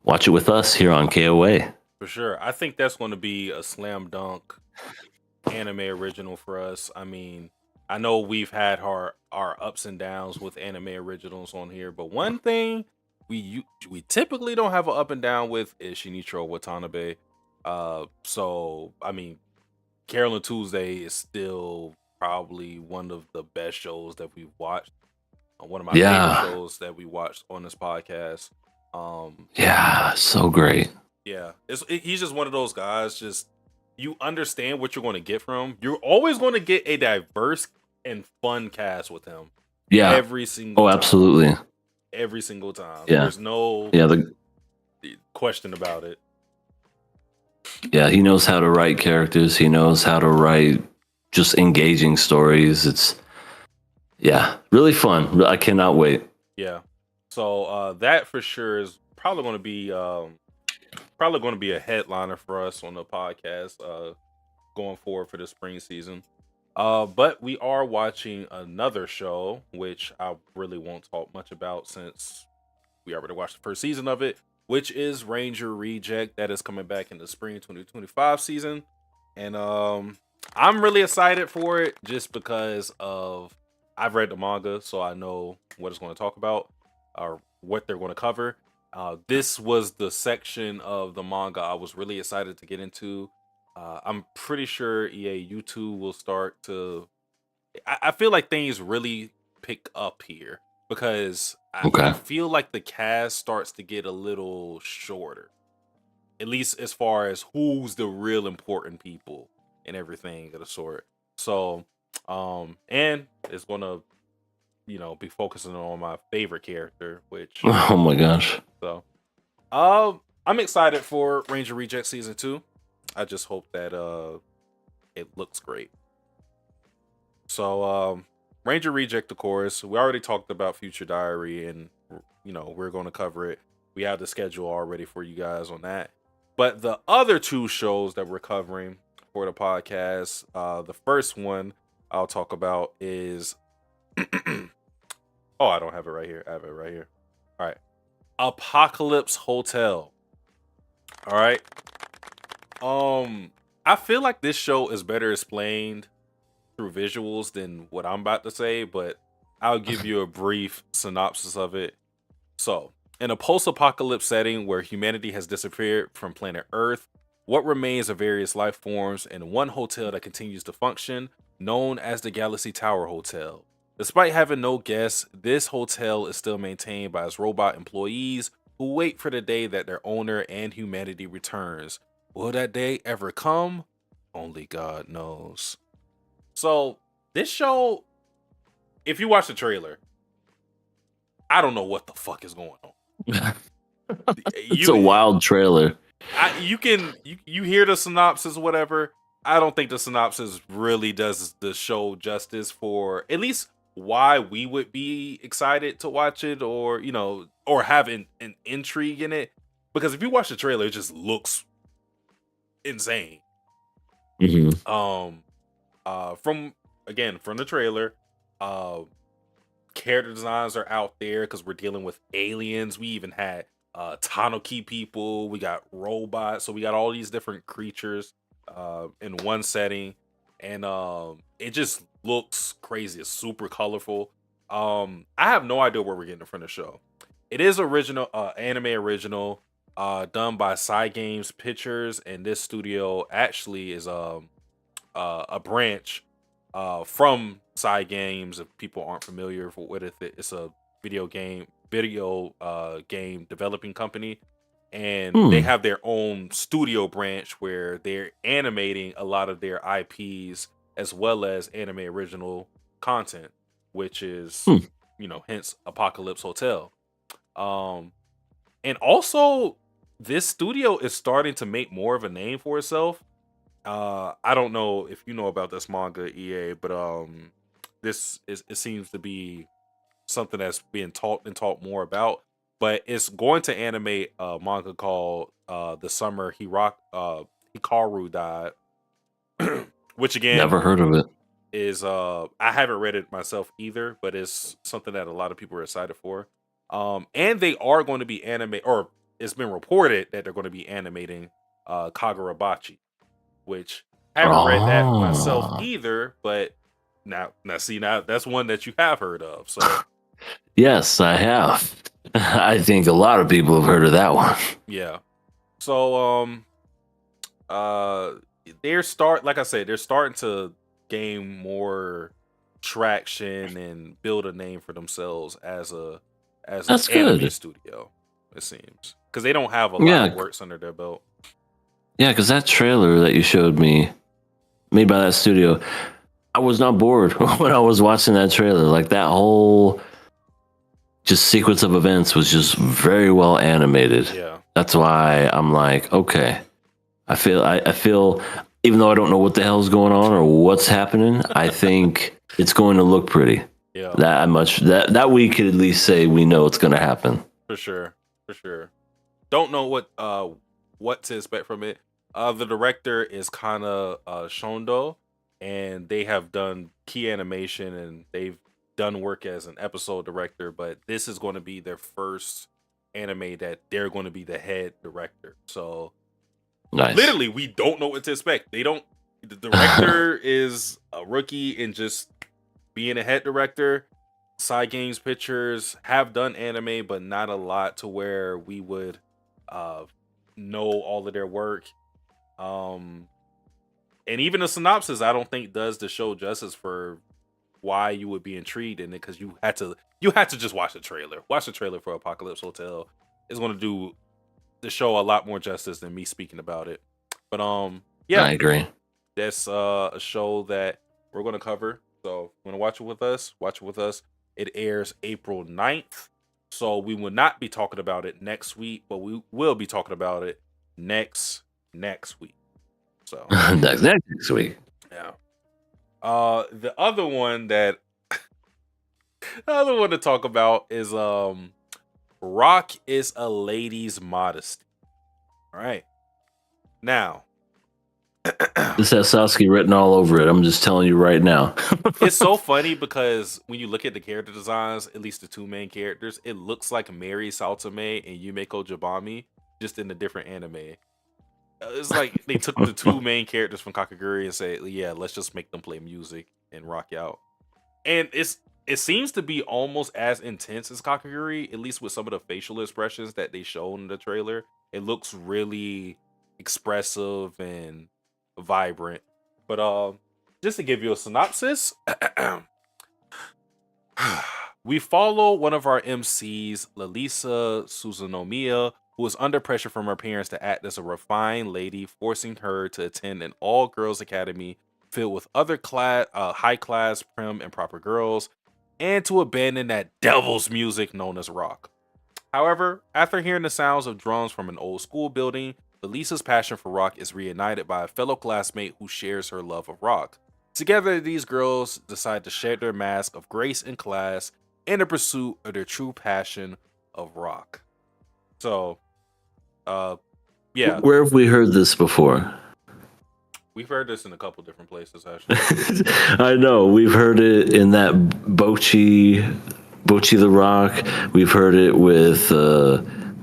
Speaker 3: watch it with us here on KOA.
Speaker 2: For sure. I think that's going to be a slam dunk anime original for us. I mean, I know we've had our ups and downs with anime originals on here, but one thing we typically don't have an up and down with is Shinichiro Watanabe. So I mean, Carolyn Tuesday is still probably one of the best shows that we've watched. One of my favorite shows that we watched on this podcast.
Speaker 3: Yeah, so great.
Speaker 2: Yeah, he's just one of those guys. Just, you understand what you're going to get from him. You're always going to get a diverse and fun cast with him.
Speaker 3: Yeah,
Speaker 2: every single time.
Speaker 3: Absolutely,
Speaker 2: every single time.
Speaker 3: Yeah,
Speaker 2: there's no question about it.
Speaker 3: Yeah, he knows how to write characters. He knows how to write just engaging stories. It's really fun. I cannot wait.
Speaker 2: Yeah. So that for sure is probably going to be a headliner for us on the podcast going forward for the spring season. But we are watching another show, which I really won't talk much about since we already watched the first season of it, which is Ranger Reject. That is coming back in the spring 2025 season. And I'm really excited for it just because I've read the manga, so I know what it's going to talk about or what they're going to cover. This was the section of the manga I was really excited to get into. I'm pretty sure EA YouTube will start to... I feel like things really pick up here because I feel like the cast starts to get a little shorter. At least as far as who's the real important people and everything of the sort. So, and it's going to, be focusing on my favorite character, which...
Speaker 3: Oh my gosh.
Speaker 2: So, I'm excited for Ranger Reject Season 2. I just hope that it looks great. So, Ranger Reject, of course, we already talked about Future Diary, and we're going to cover it. We have the schedule already for you guys on that. But the other two shows that we're covering for the podcast, the first one I'll talk about is oh, I don't have it right here. I have it right here. All right. Apocalypse Hotel. All right. I feel like this show is better explained through visuals than what I'm about to say, but I'll give you a brief synopsis of it. So, In a post-apocalypse setting where humanity has disappeared from planet Earth, what remains of various life forms in one hotel that continues to function, known as the Galaxy Tower Hotel. Despite having no guests, this hotel is still maintained by its robot employees who wait for the day that their owner and humanity returns. Will that day ever come? Only God knows. So, this show, if you watch the trailer, I don't know what the fuck is going on.
Speaker 3: It's a wild trailer.
Speaker 2: You hear the synopsis or whatever. I don't think the synopsis really does the show justice for at least why we would be excited to watch it, or or have an intrigue in it. Because if you watch the trailer, it just looks insane.
Speaker 3: Mm-hmm.
Speaker 2: From the trailer, character designs are out there because we're dealing with aliens. We even had Tanuki people. We got robots. So we got all these different creatures in one setting, and it just looks crazy. It's super colorful. I have no idea where we're getting from the show. It is original, anime original, done by Games Pictures, and this studio actually is a branch from Games. If people aren't familiar with it, it's a video game developing company, and they have their own studio branch where they're animating a lot of their IPs as well as anime original content, which is hence Apocalypse Hotel. And also this studio is starting to make more of a name for itself. I don't know if you know about this manga, EA, but it seems to be something that's being taught more about. But it's going to animate a manga called The Summer Hikaru Died, which again,
Speaker 3: never heard of it.
Speaker 2: Is I haven't read it myself either, but it's something that a lot of people are excited for. And they are going to be or it's been reported that they're going to be animating Kagurabachi, which I haven't read that myself either, but now that's one that you have heard of. So
Speaker 3: yes, I have. I think a lot of people have heard of that one.
Speaker 2: Yeah. So they're starting to gain more traction and build a name for themselves as an anime studio, it seems, because they don't have a lot of works under their belt.
Speaker 3: Yeah, because that trailer that you showed me, made by that studio, I was not bored when I was watching that trailer. Like, that whole just sequence of events was just very well animated.
Speaker 2: Yeah.
Speaker 3: That's why I'm like, okay. I feel, even though I don't know what the hell's going on or what's happening, I think it's going to look pretty.
Speaker 2: Yeah.
Speaker 3: That we could at least say we know it's going to happen.
Speaker 2: For sure. Don't know what to expect from it. The director is Kana Shondo, and they have done key animation and they've done work as an episode director, but this is going to be their first anime that they're going to be the head director. So
Speaker 3: nice.
Speaker 2: Literally, we don't know what to expect. The director is a rookie in just being a head director. Games Pictures have done anime, but not a lot to where we would know all of their work. And even the synopsis, I don't think does the show justice for why you would be intrigued in it, because you had to just watch the trailer. Watch the trailer for Apocalypse Hotel. It's going to do the show a lot more justice than me speaking about it. But yeah,
Speaker 3: I agree.
Speaker 2: That's a show that we're going to cover. So if you want to watch it with us, watch it with us. It airs April 9th. So we will not be talking about it next week, but we will be talking about it next week. So
Speaker 3: next week.
Speaker 2: Yeah. The other one to talk about is Rock is a Lady's Modesty. All right. Now,
Speaker 3: this has Sasuke written all over it. I'm just telling you right now.
Speaker 2: It's so funny because when you look at the character designs, at least the two main characters, it looks like Mary Saltame and Yumeko Jabami, just in a different anime. It's like they took the two main characters from Kakaguri and said, yeah, let's just make them play music and rock out. And it seems to be almost as intense as Kakaguri, at least with some of the facial expressions that they showed in the trailer. It looks really expressive and vibrant. But just to give you a synopsis, we follow one of our MCs, Lalisa Suzunomiya, who is under pressure from her parents to act as a refined lady, forcing her to attend an all-girls academy filled with other high-class, prim, and proper girls, and to abandon that devil's music known as rock. However, after hearing the sounds of drums from an old school building, Lisa's passion for rock is reunited by a fellow classmate who shares her love of rock. Together, these girls decide to shed their mask of grace and class in the pursuit of their true passion of rock. So, yeah.
Speaker 3: Where have we heard this before?
Speaker 2: We've heard this in a couple different places, actually.
Speaker 3: I know. We've heard it in that Bocchi the Rock. We've heard it with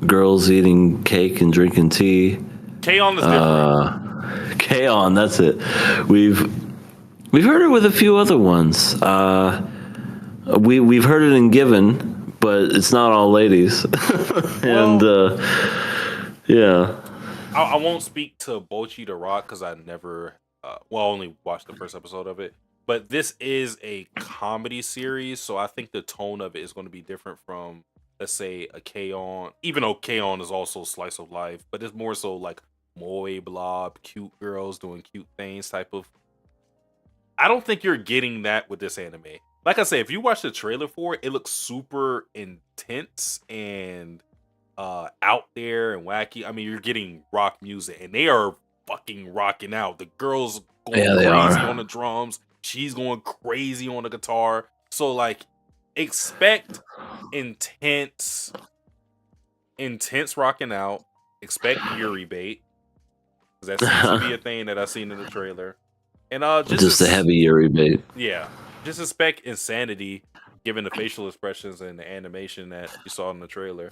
Speaker 3: girls eating cake and drinking tea.
Speaker 2: K-On! Is different.
Speaker 3: K-On!, that's it. We've heard it with a few other ones. We've heard it in Given, but it's not all ladies. And yeah.
Speaker 2: I won't speak to Bocchi the Rock because I never, only watched the first episode of it. But this is a comedy series, so I think the tone of it is going to be different from, let's say, a K-On! Even though K-On! Is also slice of life, but it's more so like moe blob, cute girls doing cute things type of. I don't think you're getting that with this anime. Like I say, if you watch the trailer for it, it looks super intense and out there and wacky. I mean, you're getting rock music, and they are fucking rocking out. The girls going crazy on the drums. She's going crazy on the guitar. So, like, expect intense rocking out. Expect Yuri bait, because that seems to be a thing that I've seen in the trailer. And just
Speaker 3: a heavy Yuri bait.
Speaker 2: Yeah, just expect insanity, given the facial expressions and the animation that you saw in the trailer.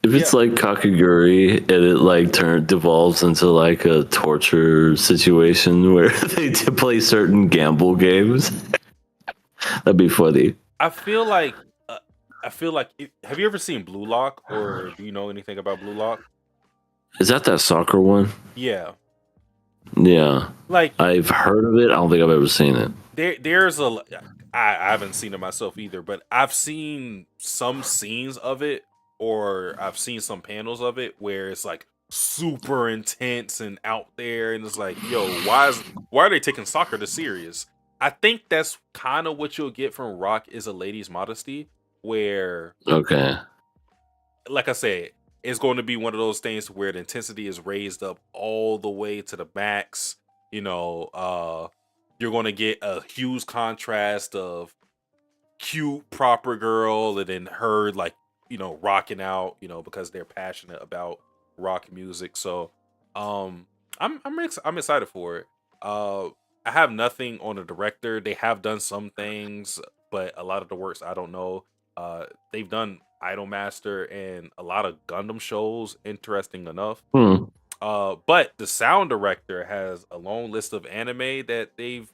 Speaker 3: If it's like Kakaguri and it like devolves into like a torture situation where they play certain gamble games, that'd be funny.
Speaker 2: I feel like have you ever seen Blue Lock, or do you know anything about Blue Lock?
Speaker 3: Is that soccer one?
Speaker 2: Yeah.
Speaker 3: Yeah.
Speaker 2: Like,
Speaker 3: I've heard of it. I don't think I've ever seen it.
Speaker 2: There's I haven't seen it myself either, but I've seen some scenes of it, or I've seen some panels of it where it's like super intense and out there, and it's like, yo, why are they taking soccer this serious? I think that's kind of what you'll get from Rock is a Lady's Modesty, where,
Speaker 3: okay,
Speaker 2: like I said, it's going to be one of those things where the intensity is raised up all the way to the max. You know, you're going to get a huge contrast of cute, proper girl, and then her, like, you know, rocking out, you know, because they're passionate about rock music. So, I'm excited for it. I have nothing on the director. They have done some things, but a lot of the works I don't know. They've done Idolmaster and a lot of Gundam shows, interesting enough. But the sound director has a long list of anime that they've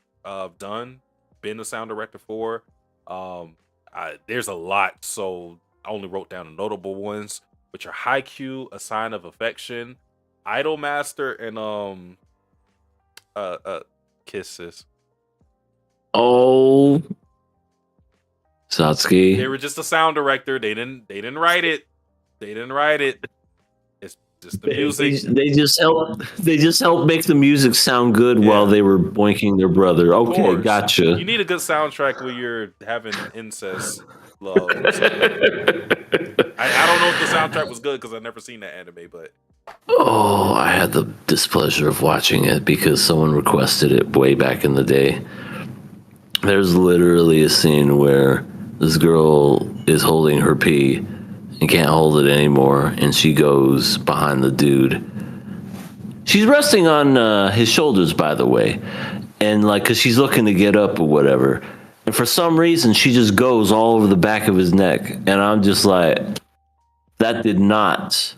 Speaker 2: been a sound director for. There's a lot, so I only wrote down the notable ones, which are Haikyuu, A Sign of Affection, Idolmaster, and Kisses.
Speaker 3: Oh, Satsuki.
Speaker 2: They were just a sound director. They didn't write it. It's just the music.
Speaker 3: They just help make the music sound good while they were boinking their brother. Okay, gotcha.
Speaker 2: You need a good soundtrack when you're having incest love. So. I don't know if the soundtrack was good because I've never seen that anime, but
Speaker 3: I had the displeasure of watching it because someone requested it way back in the day. There's literally a scene where this girl is holding her pee and can't hold it anymore, and she goes behind the dude. She's resting on his shoulders, by the way, and like, cause she's looking to get up or whatever. And for some reason, she just goes all over the back of his neck, and I'm just like, that did not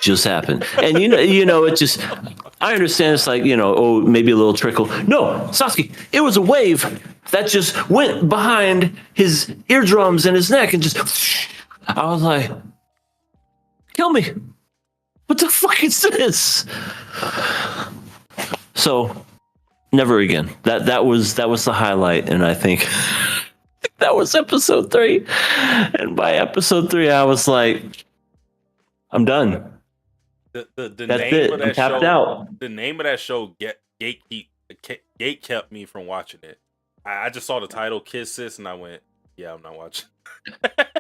Speaker 5: just happened? And it just. I understand it's like, oh, maybe a little trickle. No, Sasuke, it was a wave that just went behind his eardrums and his neck and just. I was like, kill me. What the fuck is this? So, never again. That was the highlight, and I think that was episode 3. And by episode 3, I was like, I'm done.
Speaker 2: The
Speaker 5: That's
Speaker 2: name
Speaker 5: it.
Speaker 2: of
Speaker 5: I'm
Speaker 2: that
Speaker 5: tapped
Speaker 2: show.
Speaker 5: out.
Speaker 2: The name of that show gate kept me from watching it. I just saw the title Kiss Sis and I went, yeah, I'm not watching.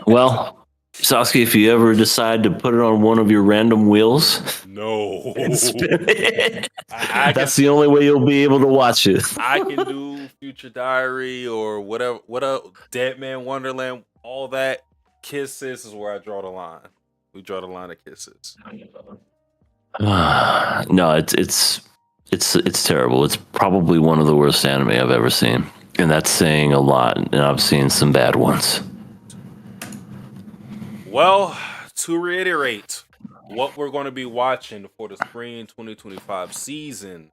Speaker 5: Well, Sasuke, if you ever decide to put it on one of your random wheels
Speaker 2: No.
Speaker 5: and spin it,
Speaker 2: I
Speaker 5: that's the only way you'll be able to watch it.
Speaker 2: I can do Future Diary or whatever, Dead Man Wonderland, all that. Kiss Sis is where I draw the line. We draw the line at kisses.
Speaker 5: No, it's terrible. It's probably one of the worst anime I've ever seen, and that's saying a lot. And I've seen some bad ones.
Speaker 2: Well, to reiterate, what we're going to be watching for the spring 2025 season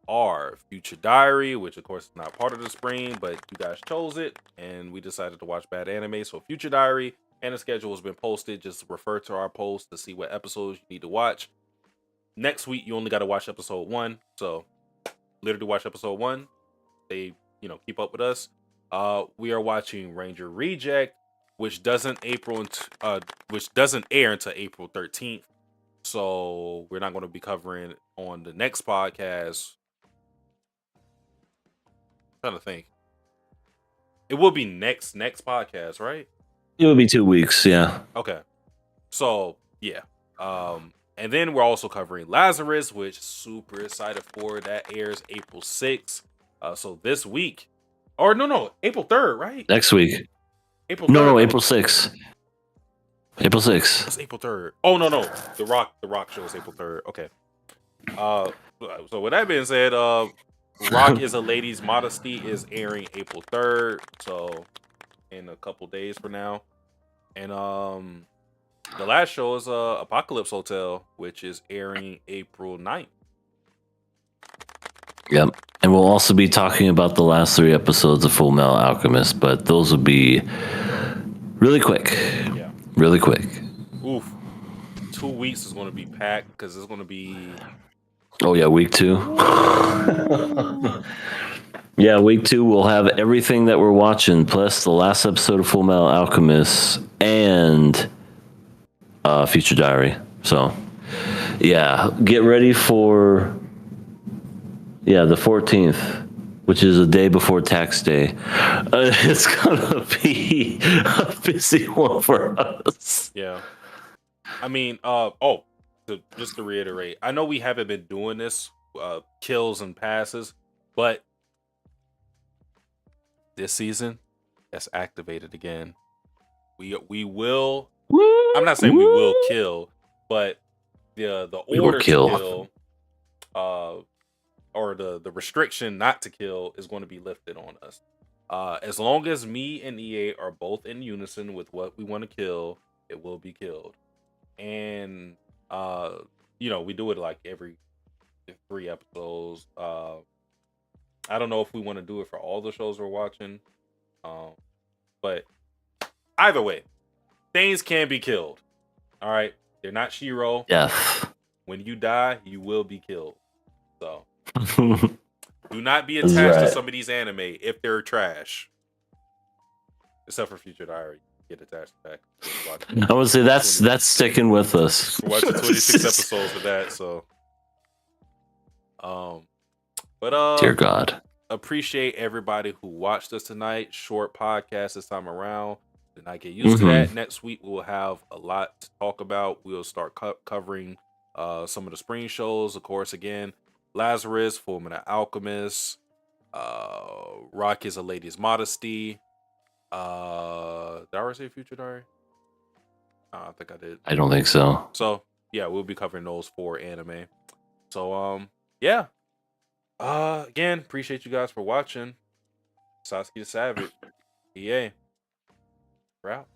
Speaker 2: are Future Diary, which of course is not part of the spring, but you guys chose it, and we decided to watch bad anime. So Future Diary, and the schedule has been posted. Just refer to our post to see what episodes you need to watch. Next week, you only got to watch episode 1. So literally watch episode 1. They, keep up with us. We are watching Ranger Reject, which doesn't air until April 13th. So we're not going to be covering on the next podcast. I'm trying to think. It will be next podcast, right?
Speaker 5: It would be 2 weeks, yeah.
Speaker 2: Okay. So, yeah. And then we're also covering Lazarus, which super excited for. That airs April 6th. So this week. Or no, April 3rd, right?
Speaker 5: Next week.
Speaker 2: April 3rd.
Speaker 5: No, April 6th. April 6th.
Speaker 2: It's April 3rd. Oh, no. The Rock show is April 3rd. Okay. So with that being said, Rock is a Lady's Modesty is airing April 3rd. So in a couple days from now. And the last show is Apocalypse Hotel, which is airing April 9th.
Speaker 5: Yep. And we'll also be talking about the last 3 episodes of Fullmetal Alchemist, but those will be really quick.
Speaker 2: Yeah.
Speaker 5: Really quick.
Speaker 2: Oof. 2 weeks is going to be packed because it's going to be...
Speaker 5: Oh, yeah, week 2. Yeah, week 2 we'll have everything that we're watching, plus the last episode of Fullmetal Alchemist and Future Diary. So, yeah, get ready for the 14th, which is a day before tax day. It's gonna be a busy one for us.
Speaker 2: Yeah. I mean, just to reiterate, I know we haven't been doing this, kills and passes, but this season, that's activated again. We will. I'm not saying we will kill, but the order to kill, or the restriction not to kill is going to be lifted on us. As long as me and EA are both in unison with what we want to kill, it will be killed. And we do it like every 3 episodes. I don't know if we want to do it for all the shows we're watching. But either way, things can be killed. All right. They're not Shiro.
Speaker 5: Yeah.
Speaker 2: When you die, you will be killed. So do not be attached to some of these anime if they're trash. Except for Future Diary. Get attached to that.
Speaker 5: I would say that's sticking with us.
Speaker 2: We're watching 26 episodes of that, so but
Speaker 5: dear God.
Speaker 2: Appreciate everybody who watched us tonight. Short podcast this time around. Do not get used to that. Next week we will have a lot to talk about. We'll start covering some of the spring shows. Of course, again, Lazarus, Fullmetal Alchemist, Rock is a Lady's Modesty. Did I already say Future Diary? I think I did.
Speaker 5: I don't think so.
Speaker 2: So yeah, we'll be covering those 4 anime. So yeah. Again, appreciate you guys for watching. Sasuke the Savage. EA. We're out.